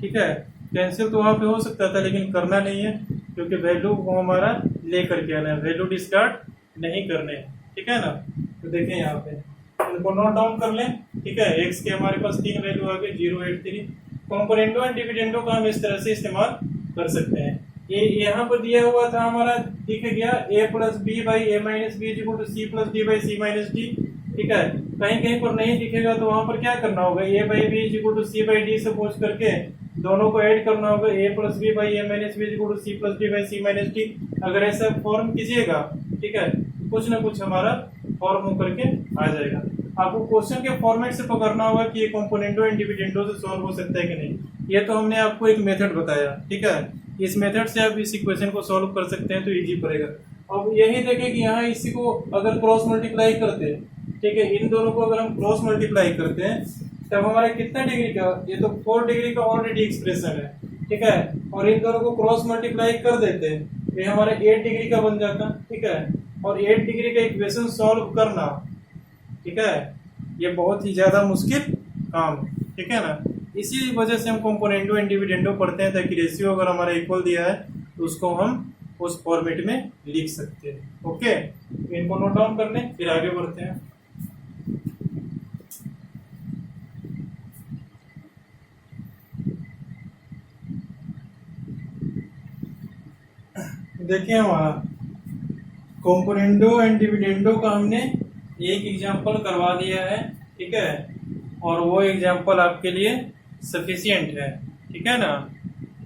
[SPEAKER 1] ठीक है, कैंसिल तो वहां पे हो सकता था लेकिन करना नहीं है, क्योंकि वैल्यू को हमारा लेकर के आना है, वैल्यू डिस्कार्ड नहीं करने। ठीक है ना, तो देखें यहाँ पे इनको नोट डाउन कर लें। ठीक है, x के हमारे पास 3 वैल्यू आ गए, 0 8 3। कॉम्पोनेंडो एंड डिविडेंडो का हम इस तरह से इस्तेमाल कर सकते हैं। ये यहाँ पर दिया हुआ था हमारा, दिख गया a plus B by A minus b equal to C plus D by C minus d. ठीक है, कहीं कहीं पर नहीं दिखेगा तो वहां पर क्या करना होगा, a by b equal to C by d suppose करके दोनों को ऐड करना होगा, a plus B by A minus b equal to C plus D by C minus d. अगर ऐसा फॉर्म कीजिएगा, ठीक है, कुछ ना कुछ हमारा फॉर्म होकर के आ जाएगा। आपको क्वेश्चन के फॉर्मेट से पकड़ना होगा कि ये कंपोनेंटो एंड डिविडेंडो से सॉल्व हो सकता है कि नहीं। ये तो हमने आपको एक मेथड बताया। ठीक है, इस मेथड से आप इस इक्वेशन को सॉल्व कर सकते हैं तो इजी पड़ेगा। अब यही देखें कि यहाँ इसी को अगर क्रॉस मल्टीप्लाई करते हैं, ठीक है, इन दोनों को अगर हम क्रॉस मल्टीप्लाई करते हैं तब हमारा कितना डिग्री का, ये तो 4 डिग्री का ऑलरेडी एक्सप्रेशन है। ठीक है, और इन दोनों को क्रॉस मल्टीप्लाई कर देते हैं ये हमारा 8 डिग्री का बन जाता। ठीक है, और 8 डिग्री का इक्वेशन सॉल्व करना, ठीक है, ये बहुत ही ज्यादा मुश्किल काम है। ठीक है ना, इसी वजह से हम कंपोनेंटो एंड डिविडेंडो पढ़ते हैं, ताकि रेशियो अगर हमारा इक्वल दिया है तो उसको हम उस फॉर्मेट में लिख सकते हैं। ओके, इनको नोट डाउन कर लें, फिर आगे बढ़ते हैं। देखिए हमारा कंपोनेंटो एंड डिविडेंडो का हमने एक एग्जांपल करवा दिया है। ठीक है, और वो एग्जांपल आपके लिए सफिशिएंट है। ठीक है ना,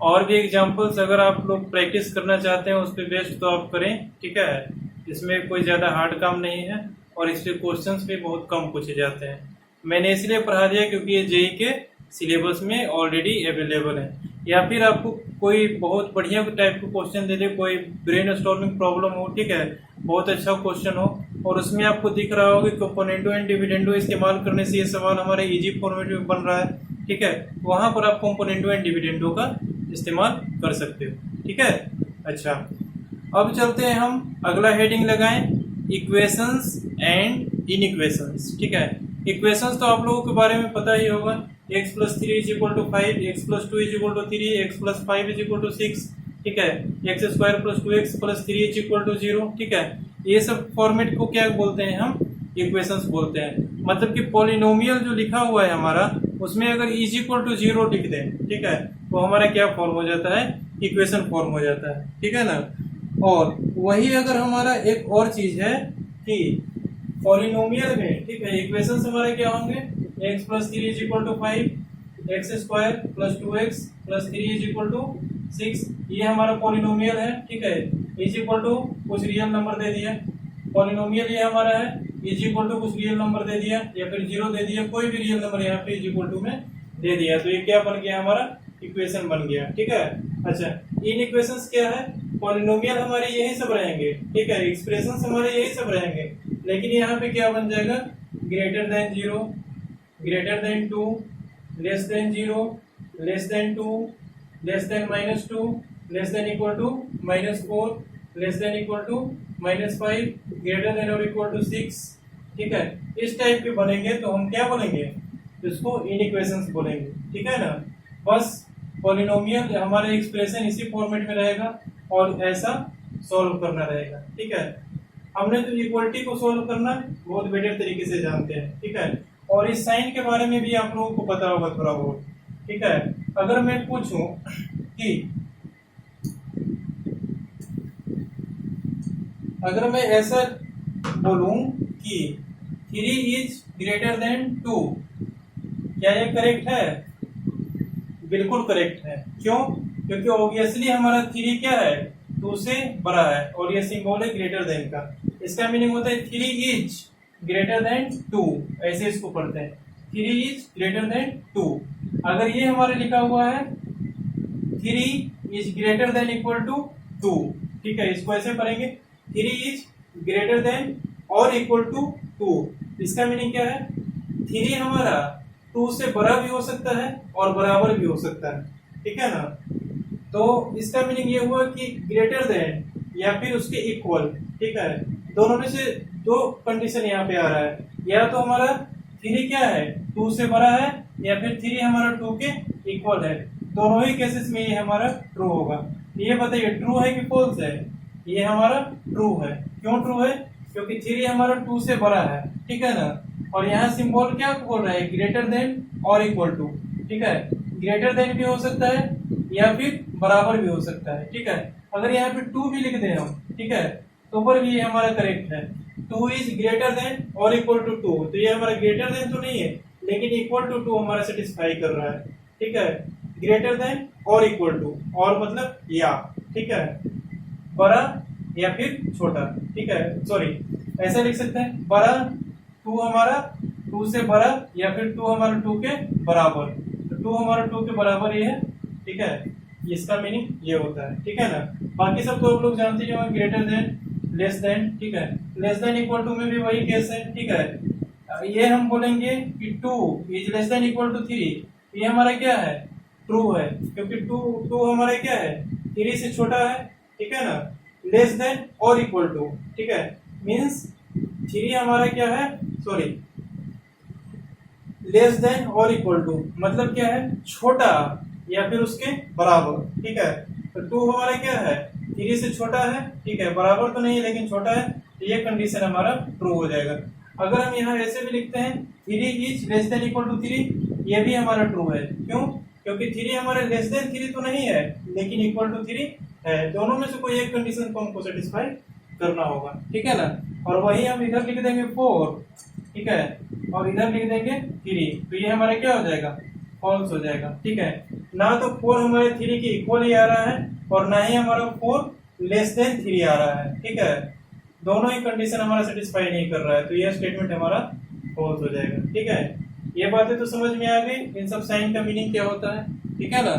[SPEAKER 1] और भी एग्जांपल्स अगर आप लोग प्रैक्टिस करना चाहते हैं उस पर बेस्ड तो आप करें। ठीक है, इसमें कोई ज़्यादा हार्ड काम नहीं है और इसके क्वेश्चंस भी बहुत कम पूछे जाते हैं। मैंने इसलिए पढ़ा दिया क्योंकि ये जेई के सिलेबस में ऑलरेडी अवेलेबल है, या फिर आपको कोई बहुत बढ़िया टाइप का क्वेश्चन दे दे, कोई ब्रेन स्टॉर्मिंग प्रॉब्लम हो, ठीक है, बहुत अच्छा क्वेश्चन हो और उसमें आपको दिख रहा हो कि कंपोनेंटो एंड डिविडेंडो इस्तेमाल करने से ये सवाल हमारे इजी फॉर्मेट में बन रहा है। ठीक है, वहां पर आप कंपोनेंटो एंड डिविडेंडो का इस्तेमाल कर सकते हो। ठीक है, अच्छा, अब चलते हैं हम अगला हेडिंग लगाएं, इक्वेशंस एंड इनइक्वेशंस। ठीक है, इक्वेशंस तो आप लोगों के बारे में पता ही होगा, x plus 3 is equal to 5, x plus 2 is equal to 3, x plus 5 is equal to 6। ठीक है, x square plus 2x plus 3 is equal to 0। ठीक है, ये सब फॉर्मेट को क्या बोलते हैं, हम इक्वेशंस बोलते हैं। मतलब कि पॉलिनोमियल जो लिखा हुआ है हमारा, उसमें अगर इज इक्वल टू 0 लिख दें, ठीक है, तो हमारा क्या फॉर्म हो जाता है, इक्वेशन फॉर्म हो जाता है। ठीक है ना, और वही अगर हमारा एक और चीज है कि पॉलिनोमियल में, ठीक है, इक्वेशंस हमारे क्या होंगे, x plus 3 is equal to 5, x square plus 2x plus 3 is equal to 6, ये हमारा पॉलिनोमियल है। ठीक है, इज इक्वल टू कुछ रियल नंबर दे दिया, पॉलिनोमियल ये हमारा है, इज इक्वल टू कुछ रियल नंबर दे दिया या फिर 0 दे दिया, कोई भी रियल नंबर यहाँ पे इज इक्वल टू में दे दिया, तो ये क्या बन गया, हमारा इक्वेशन बन गया। ठीक है, अच्छा, इन इक्वेशंस क्या है, पॉलिनोमियल हमारे यही सब रहेंगे। ठीक है, एक्सप्रेशंस हमारे यही सब रहेंगे, लेकिन यहाँ पे क्या बन जाएगा, greater than 0, greater than 2, less than 0, less than 2, less than -2, less than equal to -4, less than equal to -5, greater than और इक्वल टू 6। ठीक है, इस टाइप के बनेंगे तो हम क्या बोलेंगे, इसको इनइक्वेशंस बोलेंगे। ठीक है ना, बस पॉलिनोमियल हमारा एक्सप्रेशन इसी फॉर्मेट में रहेगा और ऐसा सॉल्व करना रहेगा। ठीक है, हमने तो इक्वलिटी को सॉल्व करना बहुत बेटर तरीके से जानते हैं। ठीक है, और इस साइन के बारे में भी आप लोगों को पता होगा थोड़ा बहुत। ठीक है, अगर मैं पूछूं कि अगर मैं ऐसा बोलूं कि 3 इज ग्रेटर देन 2, क्या ये करेक्ट है? बिल्कुल करेक्ट है। क्यों? क्योंकि ऑब्वियसली हमारा 3 क्या है, 2 से बड़ा है और ये सिंबल है ग्रेटर देन का। इसका मीनिंग होता है 3 इज ग्रेटर देन 2, ऐसे इसको पढ़ते हैं, 3 इज ग्रेटर देन 2। अगर ये हमारे लिखा हुआ है 3 is greater than equal to 2, ठीक है, इसको ऐसे पढ़ेंगे 3 इज ग्रेटर देन और इक्वल टू 2। इसका मीनिंग क्या है, 3 हमारा 2 से बड़ा भी हो सकता है और बराबर भी हो सकता है। ठीक है ना, तो इसका मीनिंग ये हुआ कि ग्रेटर देन या फिर उसके इक्वल। ठीक है, दोनों में से दो कंडीशन यहाँ पे आ रहा है, या तो हमारा 3 क्या है 2 से बड़ा है या फिर 3 हमारा 2 के इक्वल है। दोनों ही केसेस में ये हमारा ट्रू होगा। ये बताइए ट्रू है कि फॉल्स है? ये हमारा ट्रू है। क्यों ट्रू है? क्योंकि 3 हमारा 2 से बड़ा है। ठीक है ना, और यहाँ सिंबल क्या बोल रहा है, ग्रेटर देन और इक्वल टू। ठीक है, ग्रेटर देन भी हो सकता है या फिर बराबर भी हो सकता है। ठीक है, अगर यहाँ पे 2 भी लिख दें हम, ठीक है, तो पर भी ये हमारा करेक्ट है। 2 इज ग्रेटर देन और इक्वल टू 2, तो ये हमारा ग्रेटर देन तो नहीं है लेकिन इक्वल टू 2 हमारा सेटिस्फाई कर रहा है। ठीक है, ग्रेटर देन और इक्वल टू, और मतलब या, ठीक है, बड़ा या फिर छोटा। ठीक है, सॉरी ऐसा लिख सकते हैं, बड़ा 2 हमारा 2 से बड़ा या फिर 2 हमारा 2 के बराबर। तो 2 हमारा 2 के बराबर ये है। ठीक है, इसका मीनिंग ये होता है। ठीक है ना, बाकी सब तो आप लोग जानते ही होंगे, ग्रेटर देन, लेस देन। ठीक है, लेस देन इक्वल टू में भी वही केस है। ठीक है, ये हम बोलेंगे कि 2 is less than equal to 3, ये हमारा क्या है, ट्रू है, क्योंकि 2 हमारा क्या है 3 से छोटा है। ठीक है ना, लेस देन और इक्वल टू। ठीक है, मीन्स 3 हमारा क्या है, सॉरी, लेस देन और इक्वल टू मतलब क्या है, छोटा या फिर उसके बराबर। ठीक है, तो 2 हमारा क्या है 3 से छोटा है। ठीक है, बराबर तो नहीं है लेकिन छोटा है, तो ये कंडीशन हमारा ट्रू हो जाएगा। अगर हम यहाँ ऐसे भी लिखते हैं 3 is less than equal to 3, ये भी हमारा ट्रू है। क्यों? क्योंकि 3 हमारे लेस देन 3 तो नहीं है लेकिन इक्वल टू 3 है। दोनों में से कोई एक कंडीशन को हमको सेटिस्फाई करना होगा। ठीक है ना, और वही हम इधर लिख देंगे 4, ठीक है, और इधर लिख देंगे 3, तो ये हमारा क्या हो जाएगा, फॉल्स हो जाएगा। ठीक है, ना तो 4 हमारे 3 के इक्वल ही आ रहा है और ना ही हमारा 4 लेस देन 3 आ रहा है। ठीक है, दोनों ही कंडीशन हमारा सेटिस्फाई नहीं कर रहा है, तो यह स्टेटमेंट हमारा फॉल्स हो जाएगा। ठीक है, ये बातें तो समझ में आ गई, इन सब साइन का मीनिंग क्या होता है। ठीक है ना,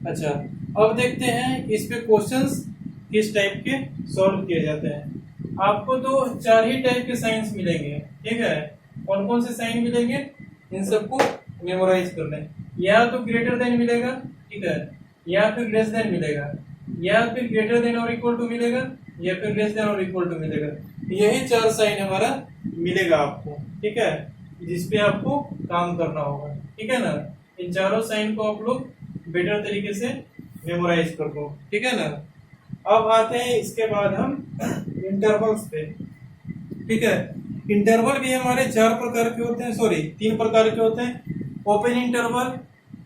[SPEAKER 1] अच्छा अब देखते हैं इस पे क्वेश्चंस किस टाइप के सॉल्व किए जाते हैं। आपको तो 4 ही टाइप के साइंस मिलेंगे। ठीक है, कौन कौन से साइन मिलेंगे, इन सबको मेमोराइज कर लें। या तो ग्रेटर देन मिलेगा, ठीक है, या फिर लेस देन मिलेगा, या फिर ग्रेटर देन और इक्वल टू मिलेगा, या फिर लेस देन और इक्वल टू मिलेगा। यही 4 साइन हमारा मिलेगा आपको। ठीक है, जिसपे आपको काम करना होगा। ठीक है ना, इन चारों साइन को आप लोग बेटर तरीके से मेमोराइज कर दो। ठीक है ना, अब आते हैं इसके बाद हम इंटरवल्स पे। ठीक है, इंटरवल भी हमारे 4 प्रकार के होते हैं, सॉरी 3 प्रकार के होते हैं। ओपन इंटरवल,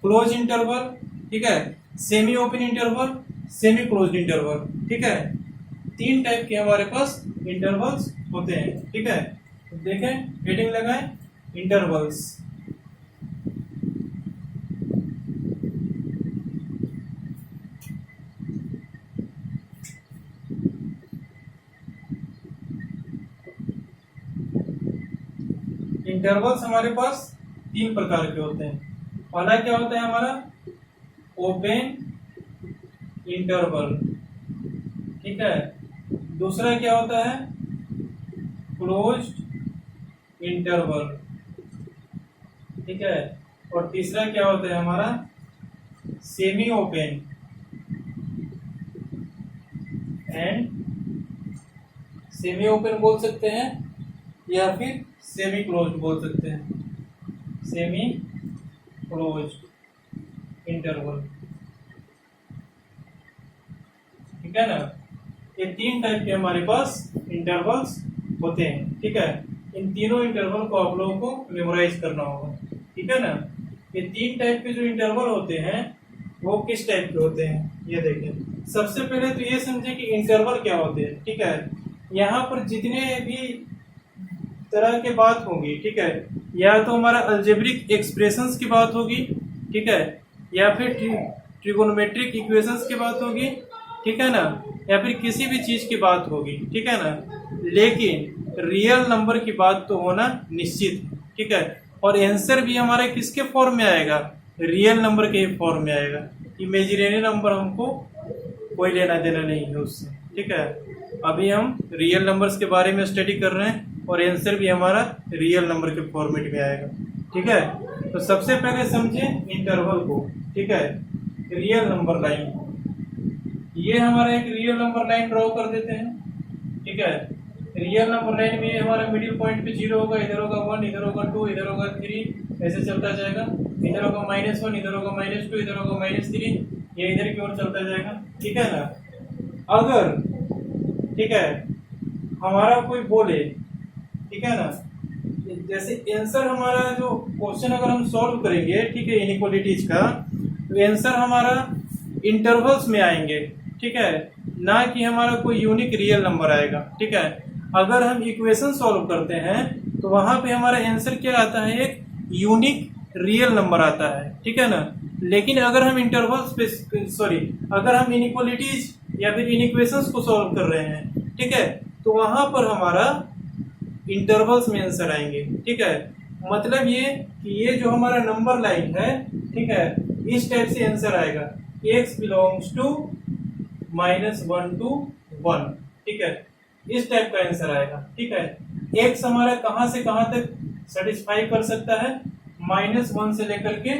[SPEAKER 1] क्लोज इंटरवल, ठीक है, semi open interval, semi close interval. ठीक है, 3 टाइप के हमारे पास इंटरवल्स होते हैं। ठीक है, तो देखें, हेडिंग लगाएं, इंटरवल्स। इंटरवल्स हमारे पास 3 प्रकार के होते हैं। पहला क्या होता है हमारा, ओपन इंटरवल। ठीक है, दूसरा क्या होता है, क्लोज्ड इंटरवल। ठीक है, और तीसरा क्या होता है हमारा semi open and semi open बोल सकते हैं या फिर सेमी क्लोज्ड बोल सकते हैं, सेमी क्लोज्ड इंटरवल, ठीक है ना। ये तीन टाइप के हमारे पास इंटरवल्स होते हैं, ठीक है। इन तीनों इंटरवल को आप लोगों को मेमोराइज करना होगा, ठीक है ना। ये तीन टाइप के जो इंटरवल होते हैं वो किस टाइप के होते हैं ये देखें। सबसे पहले तो ये समझे कि इंटरवल क्या होते हैं, ठीक है। यहाँ पर जितने भी तरह के बात होंगी, ठीक है, या तो हमारा अलजेब्रिक एक्सप्रेशंस की बात होगी, ठीक है, या फिर ट्रिगोनोमेट्रिक इक्वेशंस की बात होगी, ठीक है ना, या फिर किसी भी चीज की बात होगी, ठीक है ना। लेकिन रियल नंबर की बात तो होना निश्चित है, ठीक है। और आंसर भी हमारे किसके फॉर्म में आएगा, रियल नंबर के फॉर्म में आएगा। इमेजिनरी नंबर हमको कोई लेना देना नहीं है उससे, ठीक है। अभी हम रियल नंबर्स के बारे में स्टडी कर रहे हैं और आंसर भी हमारा रियल नंबर के फॉर्मेट में आएगा, ठीक है। तो सबसे पहले समझे इंटरवल को, ठीक है। रियल नंबर लाइन, ये हमारा एक रियल नंबर लाइन ड्रॉ कर देते हैं, ठीक है। रियल नंबर लाइन में हमारा मिडिल पॉइंट पे 0 होगा, इधर होगा 1, इधर होगा 2, इधर होगा 3, ऐसे चलता जाएगा। इधर होगा -1, इधर होगा -2, इधर होगा -3, ये इधर की ओर चलता जाएगा, ठीक है ना। अगर, ठीक है, हमारा कोई बोले, ठीक है ना, जैसे आंसर हमारा जो क्वेश्चन अगर हम सॉल्व करेंगे, ठीक है, इनइक्वालिटीज का, तो आंसर हमारा इंटरवल्स में आएंगे, ठीक है, ना कि हमारा कोई यूनिक रियल नंबर आएगा, ठीक है। अगर हम इक्वेशन सॉल्व करते हैं तो वहां पे हमारा आंसर क्या आता है, एक यूनिक रियल नंबर आता है, ठीक है ना। लेकिन अगर हम अगर हम इनइक्वालिटीज या फिर इनइक्वेशंस को सॉल्व कर रहे हैं, ठीक है, तो वहां पर हमारा इंटरवल्स में आंसर आएंगे, ठीक है। मतलब ये कि ये जो हमारा नंबर लाइन है, ठीक है, इस टाइप से आंसर आएगा, x बिलोंग्स टू -1 to 1, ठीक है, इस टाइप का आंसर आएगा, ठीक है। x हमारा कहां से कहां तक सेटिस्फाई कर सकता है, -1 से लेकर के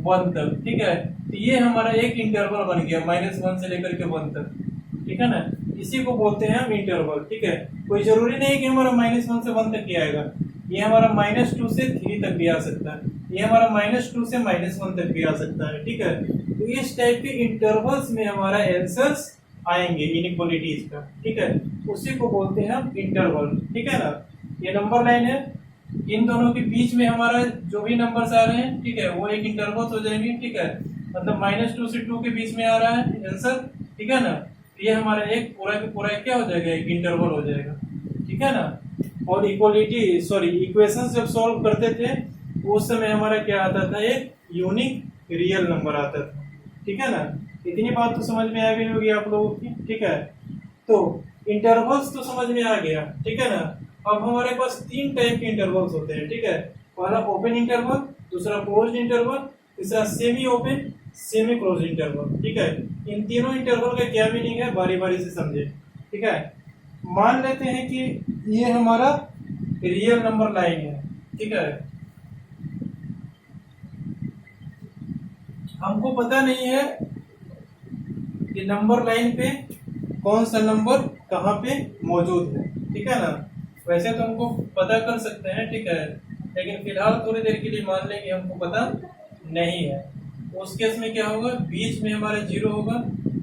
[SPEAKER 1] 1 तक, ठीक है। तो ये हमारा एक इंटरवल बन गया -1 से लेकर के 1 तक, ठीक है ना। इसी को बोलते हैं हम इंटरवल, ठीक है। कोई जरूरी नहीं कि हमारा -1 से 1 तक ही आएगा, ये हमारा -2 से 3 तक भी आ सकता है, ये हमारा -2 से -1 तक भी आ सकता है, ठीक है। तो इस टाइप के इंटरवल्स में हमारा आंसर्स आएंगे इनइक्वालिटीज का, ठीक है, उसी को बोलते हैं हम इंटरवल, ठीक है ना। ये नंबर लाइन है, इन दोनों के बीच में हमारा जो भी नंबर्स आ रहे हैं, ठीक है, वो एक इंटरवल हो जाएंगे, ठीक है। मतलब -2 से 2 के बीच में आ रहा है आंसर, ठीक है ना। ये हमारा एक पूरा का पूरा क्या हो जाएगा, एक इंटरवल हो जाएगा, ठीक है ना। और इक्वेशन जब सॉल्व करते थे उस समय हमारा क्या आता था, एक यूनिक रियल नंबर आता था, ठीक है ना। इतनी बात तो समझ में आ गई होगी आप लोगों की, ठीक है। तो इंटरवल्स तो समझ में आ गया, ठीक है ना। अब हमारे पास 3 टाइप के इंटरवल्स होते हैं, ठीक है। पहला ओपन इंटरवल, दूसरा क्लोज्ड इंटरवल, तीसरा semi open semi closed interval, ठीक है। इन तीनों इंटरवल का क्या मीनिंग है बारी बारी से समझे, ठीक है। मान लेते हैं कि ये हमारा रियल नंबर लाइन है, ठीक है। हमको पता नहीं है कि नंबर लाइन पे कौन सा नंबर कहाँ पे मौजूद है, ठीक है ना। वैसे तो हमको पता कर सकते हैं, ठीक है, लेकिन फिलहाल थोड़ी देर के लिए मान लें कि हमको पता नहीं है। उस केस में क्या होगा, बीच में हमारा 0 होगा,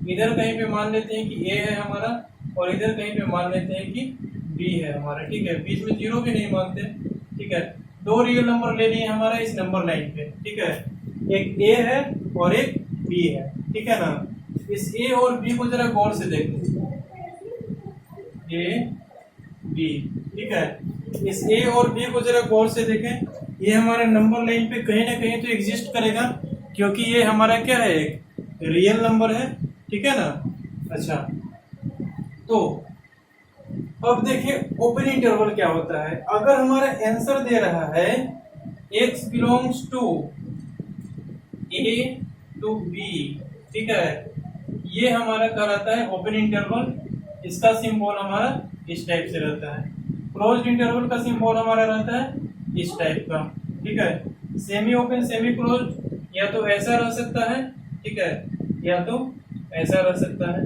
[SPEAKER 1] इधर कहीं पे मान लेते हैं कि A है हमारा और इधर कहीं पे मान लेते हैं कि B है हमारा, ठीक है। बीच में 0 भी नहीं मानते, ठीक है। 2 रियल नंबर ले लिए हमारा इस नंबर लाइन पे, ठीक है। एक A है और एक B है, ठीक है ना। इस A और B को जरा गौर से देखें, A B, ठीक है। इस A और B को जरा गौर से देखें, ये हमारे नंबर लाइन पे कहीं ना कहीं तो एग्जिस्ट करेगा, क्योंकि ये हमारा क्या है, एक रियल नंबर है, ठीक है ना। अच्छा, तो अब देखिए ओपन इंटरवल क्या होता है। अगर हमारा आंसर दे रहा है x belongs to A to B, ठीक है, ये हमारा कहलाता है ओपन इंटरवल। इसका सिंबल हमारा इस टाइप से रहता है। क्लोज्ड इंटरवल का सिंबल हमारा रहता है इस टाइप का, ठीक है। सेमी ओपन सेमी क्लोज या तो ऐसा रह सकता है, ठीक है, या तो ऐसा रह सकता है,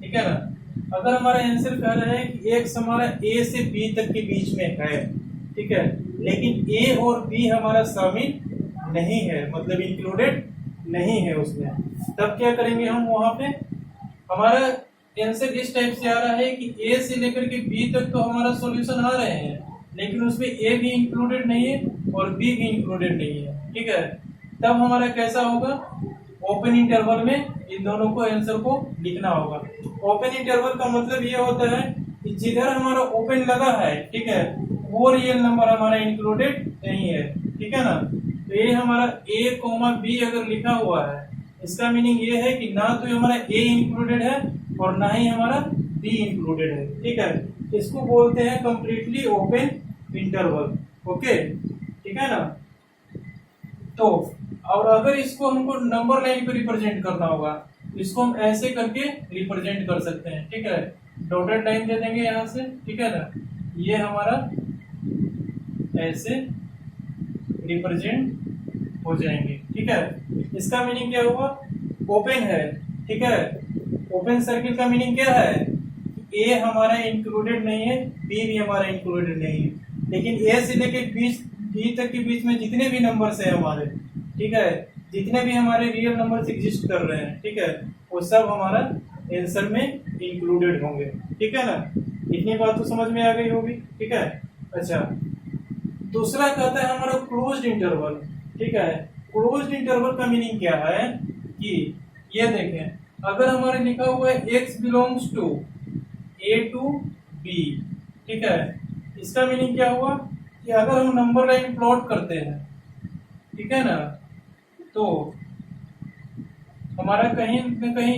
[SPEAKER 1] ठीक है ना। अगर हमारा आंसर कह रहा है कि एक्स हमारा ए से बी तक के बीच में है, ठीक है, लेकिन ए और बी हमारा शामिल नहीं है, मतलब इंक्लूडेड नहीं है उसमें, तब क्या करेंगे हम वहां पे, हमारा आंसर इस टाइप से आ रहा है कि ए से लेकर के बी तक तो हमारा सॉल्यूशन आ रहे हैं, लेकिन उसमें ए भी इंक्लूडेड नहीं है और बी भी इंक्लूडेड नहीं है, ठीक है, तब हमारा कैसा होगा, ओपन इंटरवल में इन दोनों को आंसर को लिखना होगा। ओपन इंटरवल का मतलब ये होता है कि जिधर हमारा ओपन लगा है, ठीक है, वो रियल नंबर हमारा इंक्लूडेड नहीं है, ठीक है ना। तो ये हमारा ए कोमा बी अगर लिखा हुआ है, इसका मीनिंग ये है कि ना तो हमारा ए इंक्लूडेड है और ना ही हमारा बी इंक्लूडेड है, ठीक है। इसको बोलते हैं कंप्लीटली ओपन इंटरवल, ओके, ठीक है ना। तो और अगर इसको हमको नंबर लाइन पे रिप्रेजेंट करना होगा, इसको हम ऐसे करके रिप्रेजेंट कर सकते हैं, ठीक है, डॉटेड लाइन दे देंगे यहाँ से, ठीक है ना, ये हमारा ऐसे रिप्रेजेंट हो जाएंगे, ठीक है। इसका मीनिंग क्या हुआ, ओपन है, ठीक है, ओपन सर्किल का मीनिंग क्या है, ए हमारा इंक्लूडेड नहीं है, बी भी हमारा इंक्लूडेड नहीं है, लेकिन ए से लेके बी तक के बीच में जितने भी नंबर्स है हमारे, ठीक है, जितने भी हमारे रियल नंबर्स एग्जिस्ट कर रहे हैं, ठीक है, वो सब हमारा आंसर में इंक्लूडेड होंगे, ठीक है ना। इतनी बात तो समझ में आ गई होगी, ठीक है। अच्छा, दूसरा कहता है हमारा क्लोज्ड इंटरवल, ठीक है। क्लोज्ड इंटरवल का मीनिंग क्या है कि ये देखें, अगर हमारे लिखा हुआ है x belongs to a to b, ठीक है, इसका मीनिंग क्या हुआ कि अगर हम नंबर लाइन प्लॉट करते हैं, ठीक है ना, तो हमारा कहीं न कहीं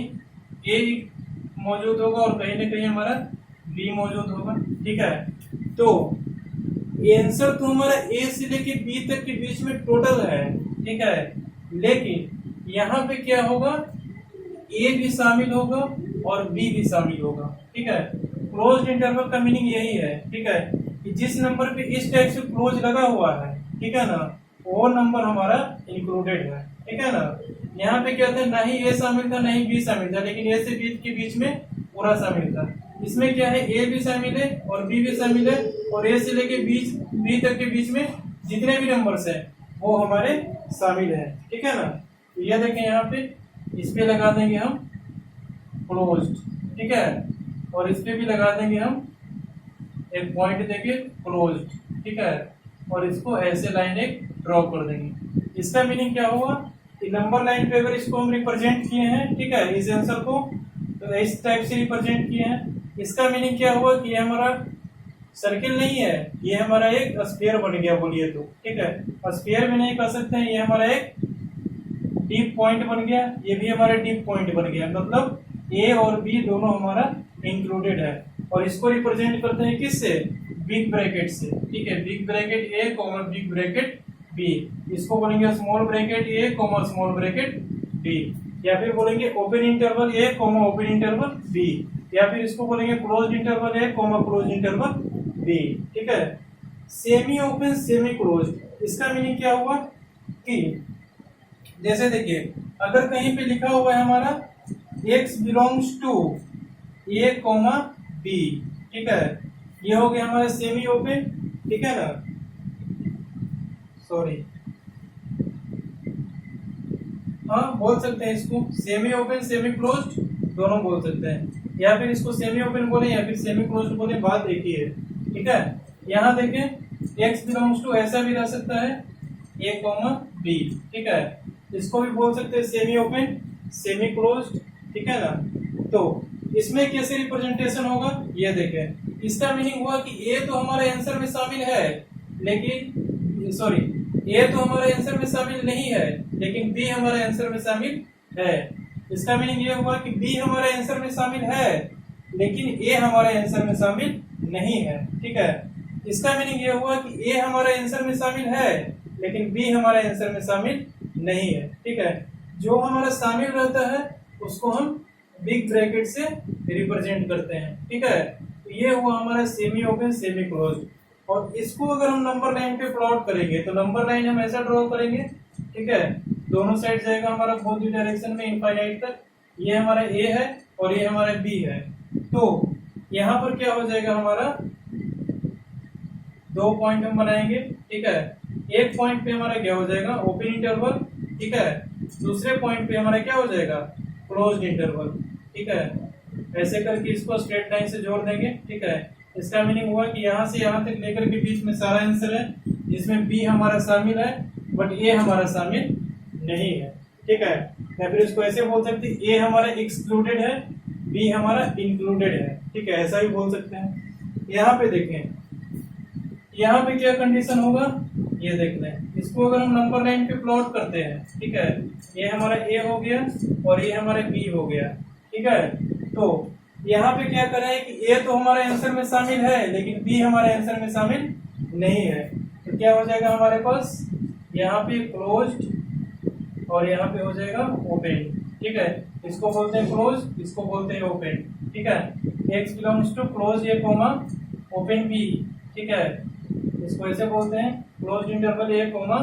[SPEAKER 1] a मौजूद होगा और कहीं न कहीं हमारा b मौजूद होगा, ठीक है। तो आंसर तो हमारा a से लेके b तक के बीच में टोटल है, ठीक है, लेकिन यहाँ पे क्या होगा, a भी शामिल होगा और b भी शामिल होगा, ठीक है। क्लोज्ड इंटरवल का मीनिंग यही है, ठीक है, कि जिस नंबर पे इस टाइप से क्लोज लगा हुआ है, ठीक है ना, वो नंबर हमारा इंक्लूडेड है, ठीक है ना। यहाँ पे क्या था, ना ही ए शामिल था ना ही बी शामिल था, लेकिन ए से बी के बीच में पूरा शामिल था। इसमें क्या है, ए भी शामिल है और बी भी शामिल है, और ए से लेके बी तक के बीच में जितने भी नंबर्स हैं वो हमारे शामिल है, ठीक है ना। तो यह देखें यहाँ पे, इस पे लगा देंगे हम क्लोज्ड, ठीक है, और इस पे भी लगा देंगे हम एक पॉइंट देके क्लोज्ड, ठीक है, और इसको ऐसे लाइन एक ड्रॉ कर देंगे। इसका मीनिंग क्या हुआ कि नंबर लाइन पे अगर इसको हम रिप्रेजेंट किए हैं, ठीक है, इस आंसर को तो इस टाइप से रिप्रेजेंट किए हैं, इसका मीनिंग क्या हुआ कि ये हमारा सर्किल नहीं है, ये हमारा एक स्फीयर बन गया, बोलिए तो, ठीक है। स्फीयर भी नहीं कह सकते हैं, ये हमारा एक डीप पॉइंट बन गया, ये भी हमारा डीप पॉइंट बन गया, मतलब ए और बी दोनों हमारा इंक्लूडेड है। और इसको रिप्रेजेंट करते हैं किससे, बिग ब्रैकेट से, ठीक है, बिग ब्रैकेट ए कॉमा बिग ब्रैकेट बी, इसको बोलेंगे स्मॉल ब्रैकेट ए कॉमा स्मॉल ब्रैकेट बी, या फिर बोलेंगे ओपन इंटरवल ए कॉमा ओपन इंटरवल बी, या फिर इसको बोलेंगे क्लोज इंटरवल ए कॉमा क्लोज इंटरवल बी, ठीक है। सेमी ओपन सेमी क्लोज, इसका मीनिंग क्या हुआ कि जैसे देखिए, अगर कहीं पे लिखा हुआ है हमारा x belongs to a comma b, ठीक है, ये हो गया हमारा सेमी ओपन, ठीक है ना, सॉरी, हाँ बोल सकते हैं इसको सेमी ओपन सेमी क्लोज्ड दोनों बोल सकते हैं, या फिर इसको सेमी ओपन बोले या फिर सेमी क्लोज्ड बोले, बात एक ही है, ठीक है। यहाँ देखें x बिलोंग्स टू ऐसा भी रह सकता है a कॉमा बी, ठीक है, इसको भी बोल सकते हैं सेमी ओपन सेमी क्लोज्ड, ठीक है ना। तो इसमें कैसे रिप्रेजेंटेशन होगा, ये देखें, इसका मीनिंग हुआ कि ए तो हमारे आंसर में शामिल है, लेकिन सॉरी, ए तो हमारे आंसर में शामिल नहीं है, लेकिन बी हमारे आंसर में शामिल है। इसका मीनिंग ये हुआ कि बी हमारे आंसर में शामिल है, लेकिन ए हमारे आंसर में शामिल नहीं है, ठीक है। इसका मीनिंग ये हुआ कि ए हमारे आंसर में शामिल है, लेकिन बी हमारे आंसर में शामिल नहीं है, ठीक है। जो हमारा शामिल रहता है उसको हम बिग ब्रैकेट से रिप्रेजेंट करते हैं, ठीक है। तो ये हुआ हमारा सेमी ओपन सेमी क्लोज्ड। और इसको अगर हम नंबर लाइन पे प्लॉट करेंगे तो नंबर लाइन हम ऐसा ड्रॉ करेंगे, ठीक है, दोनों साइड जाएगा हमारा बोथ दी डायरेक्शन में इनफाइनाइट तक। ये हमारा ए है और ये हमारा बी है। तो यहाँ पर क्या हो जाएगा हमारा, 2 पॉइंट हम बनाएंगे, ठीक है। एक पॉइंट पे हमारा क्या हो जाएगा, ओपन इंटरवल, ठीक है। दूसरे पॉइंट पे हमारा क्या हो जाएगा, क्लोज्ड इंटरवल, ठीक है। ऐसे करके इसको स्ट्रेट लाइन से जोड़ देंगे, ठीक है। इसका मीनिंग हुआ कि यहाँ से यहाँ तक लेकर के बीच में सारा आंसर है, जिसमें बी हमारा शामिल है बट ए हमारा शामिल नहीं है, ठीक है। या फिर इसको ऐसे बोल सकते हैं, ए हमारा एक्सक्लूडेड है, बी हमारा इंक्लूडेड है, ठीक है, ऐसा भी बोल सकते हैं। यहाँ पे देखें, यहाँ पे क्या कंडीशन होगा, ये देख लें। इसको अगर हम नंबर लाइन पे प्लॉट करते हैं, ठीक है, ये हमारा ए हो गया और ये हमारा बी हो गया, ठीक है। तो यहाँ पे क्या कर रहे हैं कि ए तो हमारे आंसर में शामिल है लेकिन बी हमारे आंसर में शामिल नहीं है। तो क्या हो जाएगा हमारे पास, यहाँ पे क्लोज्ड और यहाँ पे हो जाएगा ओपन, ठीक है। इसको बोलते हैं क्लोज, इसको बोलते हैं ओपन, ठीक है। X belongs to close a comma open b, ठीक है। इसको ऐसे बोलते हैं close interval a comma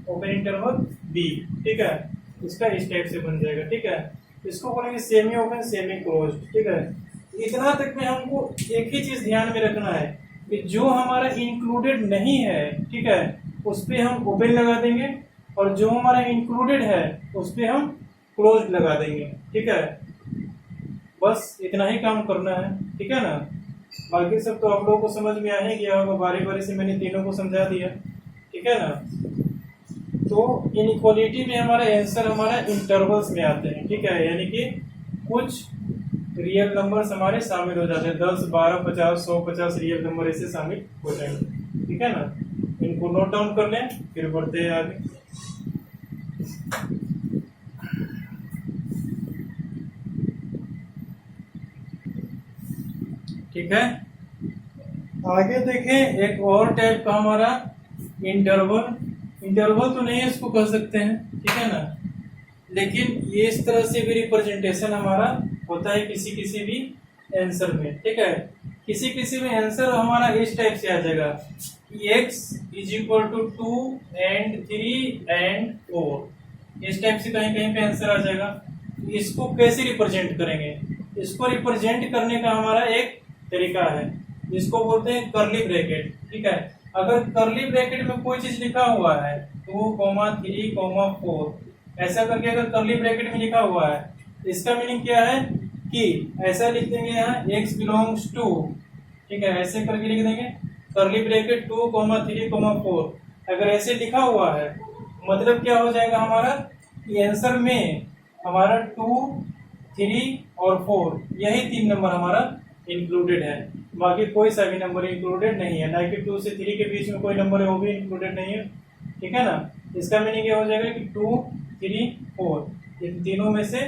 [SPEAKER 1] open interval b, ठीक है। इसका इस टाइप से बन जाएगा, ठीक है। इसको बोलेंगे सेमी ओपन सेमी क्लोज, ठीक है। इतना तक में हमको एक ही चीज ध्यान में रखना है कि जो हमारा इंक्लूडेड नहीं है, ठीक है, उस पे हम ओपन लगा देंगे और जो हमारा इंक्लूडेड है उस पे हम क्लोज लगा देंगे, ठीक है। बस इतना ही काम करना है, ठीक है ना। बाकी सब तो आप लोगों को समझ में आ ही गया होगा, बारी बारी से मैंने तीनों को समझा दिया, ठीक है ना। तो इनइक्वालिटी में हमारा आंसर हमारा इंटरवल्स में आते हैं, ठीक है, यानी कि कुछ रियल नंबर्स हमारे शामिल हो जाते हैं, 10, 12, 50, 100, 50 रियल नंबर ऐसे शामिल हो जाएंगे, ठीक है ना। इनको नोट डाउन कर लें, फिर बढ़ते हैं आगे। ठीक है, आगे देखें एक और टाइप का हमारा इंटरवल। इंटरवल तो नहीं इसको कह सकते हैं, ठीक है ना, लेकिन ये इस तरह से भी रिप्रेजेंटेशन हमारा होता है किसी किसी भी आंसर में, ठीक है। किसी किसी में आंसर हमारा इस टाइप से आ जाएगा, x is equal to 2 and 3 and 4, इस टाइप से कहीं कहीं पे आंसर आ जाएगा। इसको कैसे रिप्रेजेंट करेंगे, इसको रिप्रेजेंट करने का हमारा एक तरीका है, जिसको बोलते हैं करली ब्रैकेट, ठीक है। अगर करली ब्रैकेट में कोई चीज लिखा हुआ है 2, 3, 4, ऐसा करके अगर करली ब्रैकेट में लिखा हुआ है, इसका मीनिंग क्या है कि ऐसा लिख देंगे यहाँ x बिलोंग्स टू, ठीक है, ऐसे करके लिख देंगे करली ब्रैकेट 2, 3, 4। अगर ऐसे लिखा हुआ है मतलब क्या हो जाएगा हमारा कि आंसर में हमारा 2, 3 और 4 यही 3 नंबर हमारा इंक्लूडेड है, बाकी कोई सा भी नंबर इंक्लूडेड नहीं है, ना कि 2 से 3 के बीच में कोई नंबर है वो भी इंक्लूडेड नहीं है, ठीक है ना। इसका मीनिंग क्या हो जाएगा कि 2, 3, 4 इन तीनों में से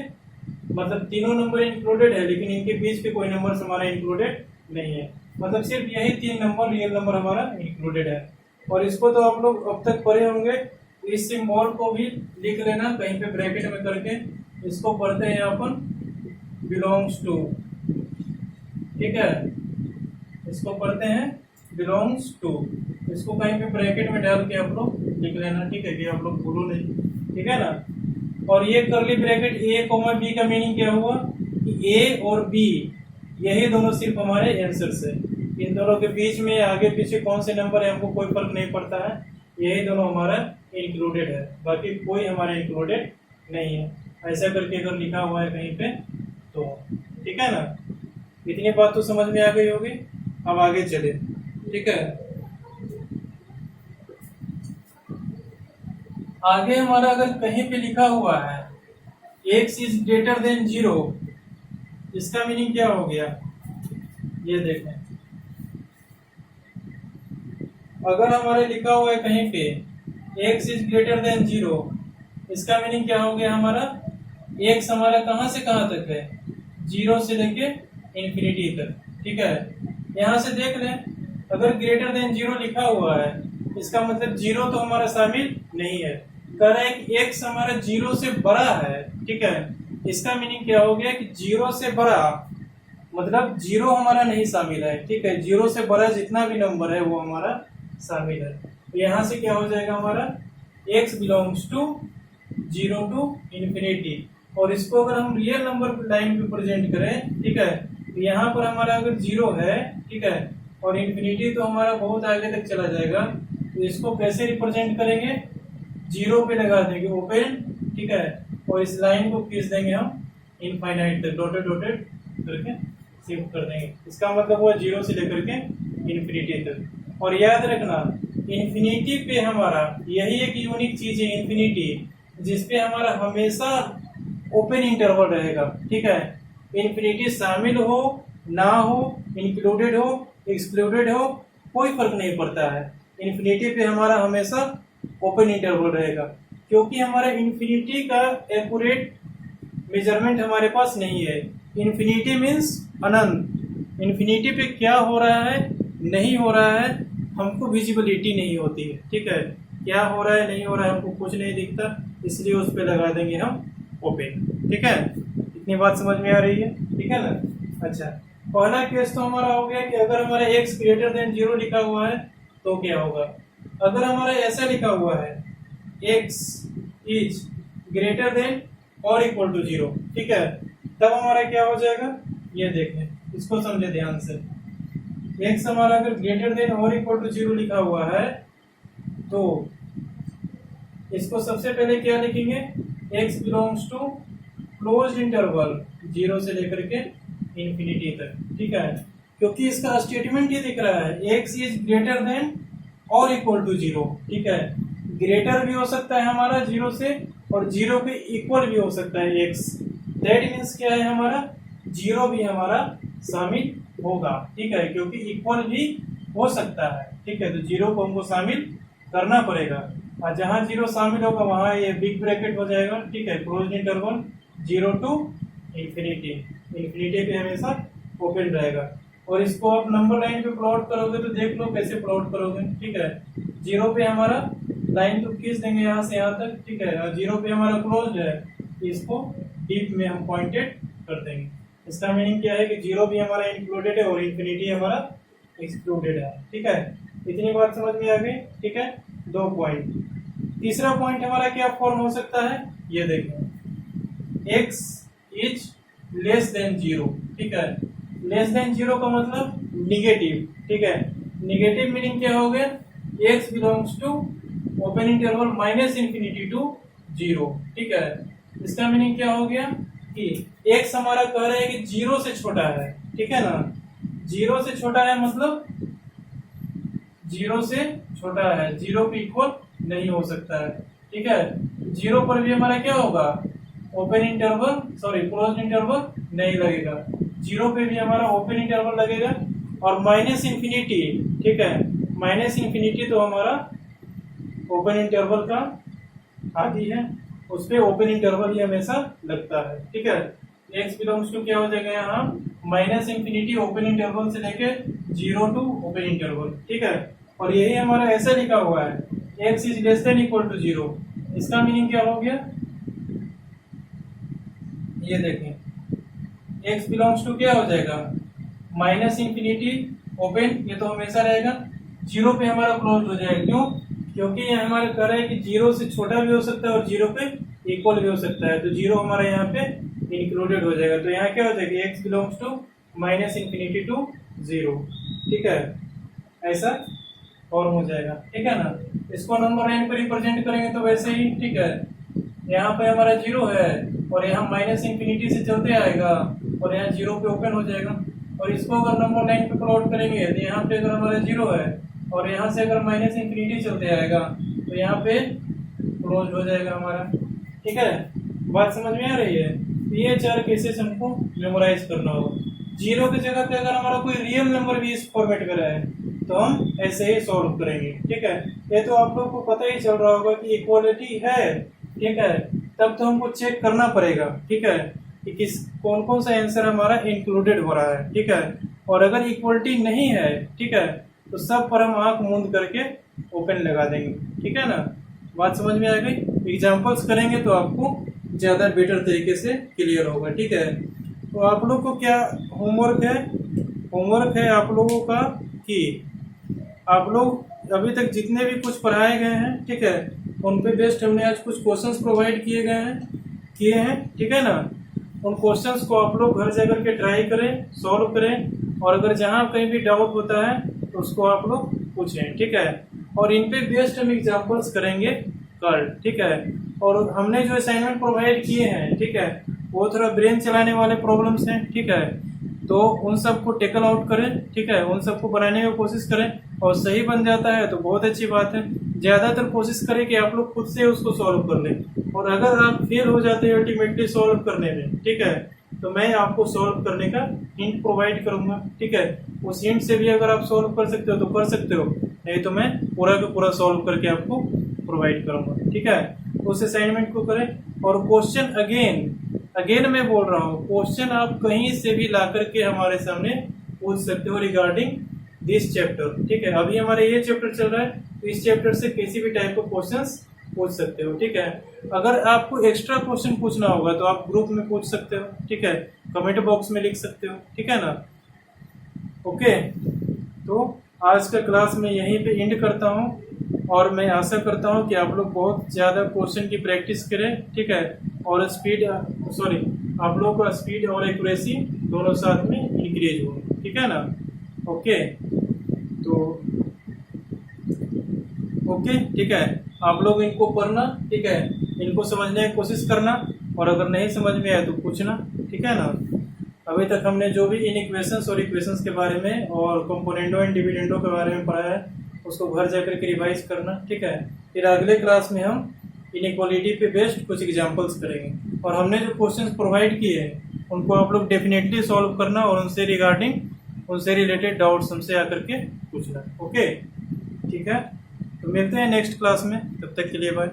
[SPEAKER 1] मतलब तीनों नंबर इंक्लूडेड है लेकिन इनके बीच के कोई नंबर हमारा इंक्लूडेड नहीं है, मतलब सिर्फ यही 3 नंबर रियल नंबर हमारा इंक्लूडेड है। और इसको तो आप लोग अब तक पढ़े होंगे, इस सिंबल को भी लिख लेना कहीं पे ब्रैकेट में करके, इसको पढ़ते हैं अपन बिलोंग्स टू, ठीक है, इसको पढ़ते हैं बिलोंग्स टू, इसको कहीं पे ब्रैकेट में डाल के आप लोग लिख लेना, ठीक है, कि आप लोग भूलो नहीं, ठीक है ना। और ये करली ब्रैकेट ए कोमा बी का मीनिंग क्या हुआ कि ए और बी यही दोनों सिर्फ हमारे आंसर्स है, इन दोनों के बीच में आगे पीछे कौन से नंबर है हमको कोई फर्क नहीं पड़ता है, यही दोनों हमारा इंक्लूडेड है, बाकी कोई हमारा इंक्लूडेड नहीं है, ऐसा करके अगर लिखा हुआ है कहीं पे तो, ठीक है ना। इतनी बात तो समझ में आ गई होगी, अब आगे चले, ठीक है। आगे हमारा अगर कहीं पे लिखा हुआ है x इज ग्रेटर देन 0, इसका मीनिंग क्या हो गया, ये देखें। अगर हमारे लिखा हुआ है कहीं पे x इज ग्रेटर देन 0, इसका मीनिंग क्या हो गया हमारा, x हमारा कहां से कहां तक है, 0 से लेके इंफिनिटी तक, ठीक है। यहां से देख लें, अगर ग्रेटर देन 0 लिखा हुआ है इसका मतलब 0 तो हमारा शामिल नहीं है, कह रहा है कि x हमारा 0 से बड़ा है, ठीक है। इसका मीनिंग क्या हो गया कि 0 से बड़ा मतलब 0 हमारा नहीं शामिल है, ठीक है। 0 से बड़ा जितना भी नंबर है वो हमारा शामिल है। तो यहाँ से क्या हो जाएगा हमारा x belongs to 0 to infinity, और इसको अगर हम रियल नंबर लाइन पे प्रेजेंट करें, ठीक है, तो यहाँ पर हमारा अगर 0 है, ठीक है, और इन्फिनिटी तो हमारा बहुत आगे तक चला जाएगा, तो इसको कैसे रिप्रेजेंट करेंगे, 0 पे लगा देंगे ओपन, ठीक है, और इस लाइन को खींच देंगे हम इनफाइनाइट तक, डॉटेड डॉटेड करके शिफ्ट कर देंगे। इसका मतलब हुआ 0 से लेकर के इन्फिनिटी तक। और याद रखना इन्फिनिटी पे हमारा यही एक यूनिक चीज है इन्फिनिटी, जिसपे हमारा हमेशा ओपन इंटरवल रहेगा, ठीक है। इन्फिनिटी शामिल हो ना हो, इंक्लूडेड हो एक्सक्लूडेड हो, कोई फर्क नहीं पड़ता है, इन्फिनिटी पे हमारा हमेशा ओपन इंटरवल रहेगा, क्योंकि हमारा इन्फिनिटी का एक्यूरेट मेजरमेंट हमारे पास नहीं है। इन्फिनिटी मीन्स अनंत, इन्फिनिटी पे क्या हो रहा है नहीं हो रहा है हमको विजिबिलिटी नहीं होती है, ठीक है, क्या हो रहा है नहीं हो रहा है हमको कुछ नहीं दिखता, इसलिए उस पर लगा देंगे हम ओपन, ठीक है। इतनी बात समझ में आ रही है, ठीक है ना। अच्छा, पहला केस तो हमारा हो गया कि अगर हमारा x ग्रेटर देन 0 लिखा हुआ है तो क्या होगा। अगर हमारा ऐसा लिखा हुआ है x इज ग्रेटर देन और इक्वल टू 0, ठीक है, तब हमारा क्या हो जाएगा, ये देखें, इसको समझे ध्यान से। x हमारा अगर ग्रेटर देन और इक्वल टू 0 लिखा हुआ है तो इसको सबसे पहले क्या लिखेंगे, x belongs to closed interval 0 से लेकर के इन्फिनिटी तक, ठीक है, क्योंकि इसका स्टेटमेंट ये दिख रहा है x इज ग्रेटर देन और इक्वल टू 0, ठीक है, ग्रेटर भी हो सकता है हमारा 0 से और 0 के इक्वल भी हो सकता है x, दैट मीन्स क्या है हमारा 0 भी हमारा शामिल होगा, ठीक है, क्योंकि इक्वल भी हो सकता है, ठीक है, तो 0 को हमको शामिल करना पड़ेगा, और जहां 0 शामिल होगा वहां ये बिग ब्रैकेट हो जाएगा, ठीक है, closed interval 0 to infinity, infinity पे हमेशा ओपन रहेगा। और इसको आप नंबर लाइन पे प्लॉट करोगे तो देख लो कैसे प्लॉट करोगे, ठीक है, 0 पे हमारा लाइन तो खींच देंगे यहाँ से यहाँ तक, ठीक है, और 0 पे हमारा क्लोज है, इसको डीप में हम पॉइंटेड कर देंगे। इसका मीनिंग क्या है कि 0 भी हमारा इंक्लूडेड है और इन्फिनिटी हमारा एक्सक्लूडेड है, ठीक है। इतनी बात समझ में आ गई, ठीक है। 2 पॉइंट। तीसरा पॉइंट हमारा क्या फॉर्म हो सकता है, ये देखें, x इज लेस देन 0, ठीक है, लेस देन 0 का मतलब निगेटिव, ठीक है, निगेटिव मीनिंग क्या हो गया, x belongs to open interval minus infinity to 0, ठीक है। इसका मीनिंग क्या हो गया कि x हमारा कह रहा है कि 0 से छोटा है, ठीक है ना, 0 से छोटा है मतलब 0 से छोटा है, 0 के इक्वल नहीं हो सकता है, ठीक है, 0 पर भी हमारा क्या होगा, open interval sorry closed interval नहीं लगेगा, 0 पे भी हमारा ओपन इंटरवल लगेगा, और माइनस इन्फिनिटी, ठीक है, माइनस इन्फिनिटी तो हमारा ओपन इंटरवल का आदि है, उस पे ओपन इंटरवल ही हमेशा लगता है, ठीक है। x बिलोंग्स टू क्या हो जाएगा यहाँ माइनस इन्फिनिटी ओपन इंटरवल से लेके 0 टू ओपन इंटरवल, ठीक है, और यही हमारा ऐसा लिखा हुआ है x is less than equal to 0, इसका मीनिंग क्या हो गया, ये देखें, x बिलोंग्स टू क्या हो जाएगा माइनस इन्फिनिटी ओपन, ये तो हमेशा रहेगा, 0 पे हमारा क्लोज हो जाएगा, क्यों, क्योंकि ये हमारा कह रहा है कि 0 से छोटा भी हो सकता है और 0 पे इक्वल भी हो सकता है, तो 0 हमारा यहाँ पे इंक्लूडेड हो जाएगा, तो यहाँ क्या हो जाएगा x belongs to minus infinity to 0, ठीक है, ऐसा फॉर्म हो जाएगा, ठीक है ना। इसको नंबर लाइन पर रिप्रेजेंट करेंगे तो वैसे ही, ठीक है, यहाँ पे हमारा 0 है और यहाँ माइनस इन्फिनिटी से चलते आएगा और यहाँ 0 पे ओपन हो जाएगा, और इसको अगर नंबर लाइन पे प्लॉट करेंगे तो यहाँ पे अगर हमारा 0 है और यहाँ से अगर माइनस इन्फिनिटी चलते आएगा तो यहाँ पे क्लोज हो जाएगा हमारा, ठीक है। बात समझ में आ रही है, ये 4 केसेस हमको मेमोराइज करना होगा। 0 की जगह पे अगर हमारा कोई रियल नंबर भी इस फॉर्मेट में रहे तो हम ऐसे ही सॉल्व करेंगे, ठीक है। ये तो आप लोग को पता ही चल रहा होगा कि इक्वालिटी है, ठीक है, तब तो हमको चेक करना पड़ेगा, ठीक है, कि किस कौन कौन सा आंसर हमारा इंक्लूडेड हो रहा है, ठीक है, और अगर इक्वलिटी नहीं है, ठीक है, तो सब पर हम आंख मूंद करके ओपन लगा देंगे, ठीक है ना। बात समझ में आ गई, एग्जांपल्स करेंगे तो आपको ज्यादा बेटर तरीके से क्लियर होगा, ठीक है। तो आप लोग को क्या होमवर्क है, होमवर्क है आप लोगों का कि आप लोग अभी तक जितने भी कुछ पढ़ाए गए हैं, ठीक है, उन पे बेस्ड हमने आज कुछ क्वेश्चंस प्रोवाइड किए हैं, ठीक है ना। उन क्वेश्चंस को आप लोग घर जाकर के ट्राई करें, सॉल्व करें, और अगर जहां कहीं भी डाउट होता है तो उसको आप लोग पूछें, ठीक है। और इन पे बेस्ड हम एग्जाम्पल्स करेंगे कल, ठीक है। और हमने जो असाइनमेंट प्रोवाइड किए हैं, ठीक है, वो थोड़ा ब्रेन चलाने वाले प्रॉब्लम्स हैं, ठीक है। तो उन सबको टेकल आउट करें, ठीक है, उन सबको बनाने की कोशिश करें, और सही बन जाता है तो बहुत अच्छी बात है। ज्यादातर कोशिश करें कि आप लोग खुद से उसको सॉल्व कर लें, और अगर आप फेल हो जाते हैं अल्टीमेटली सॉल्व करने में, ठीक है, तो मैं आपको सॉल्व करने का हिंट प्रोवाइड करूंगा, ठीक है। उस हिंट से भी अगर आप सॉल्व कर सकते हो तो कर सकते हो, नहीं तो मैं पूरा का पूरा सॉल्व करके आपको प्रोवाइड करूंगा, ठीक है। उस असाइनमेंट को करें, और क्वेश्चन अगेन मैं बोल रहा हूँ, क्वेश्चन आप कहीं से भी ला करके हमारे सामने पूछ सकते हो रिगार्डिंग दिस चैप्टर, ठीक है। अभी हमारे ये चैप्टर चल रहा है, तो इस चैप्टर से किसी भी टाइप का क्वेश्चंस पूछ सकते हो, ठीक है। अगर आपको एक्स्ट्रा क्वेश्चन पूछना होगा तो आप ग्रुप में पूछ सकते हो, ठीक है, कमेंट बॉक्स में लिख सकते हो, ठीक है ना। ओके, तो आज का क्लास मैं यहीं पे एंड करता हूँ, और मैं आशा करता हूँ कि आप लोग बहुत ज़्यादा क्वेश्चन की प्रैक्टिस करें, ठीक है, और आप लोगों का स्पीड और एक्यूरेसी दोनों साथ में इंक्रीज हो, ठीक है ना। ओके, तो ओके, ठीक है, आप लोग इनको पढ़ना, ठीक है, इनको समझने की कोशिश करना, और अगर नहीं समझ में आए तो पूछना, ठीक है ना। अभी तक हमने जो भी इन इक्वेशंस और इक्वेशंस के बारे में और कंपोनेंटो एंड डिविडेंडो के बारे में पढ़ा है, उसको घर जाकर के रिवाइज करना, ठीक है। फिर अगले क्लास में हम इनइक्वालिटी पे बेस्ड कुछ एग्जांपल्स करेंगे, और हमने जो क्वेश्चंस प्रोवाइड किए हैं उनको आप लोग डेफिनेटली सॉल्व करना, और उनसे रिलेटेड डाउट्स हमसे आकर के पूछना, ओके, ठीक है। तो मिलते हैं नेक्स्ट क्लास में, तब तक के लिए बाय।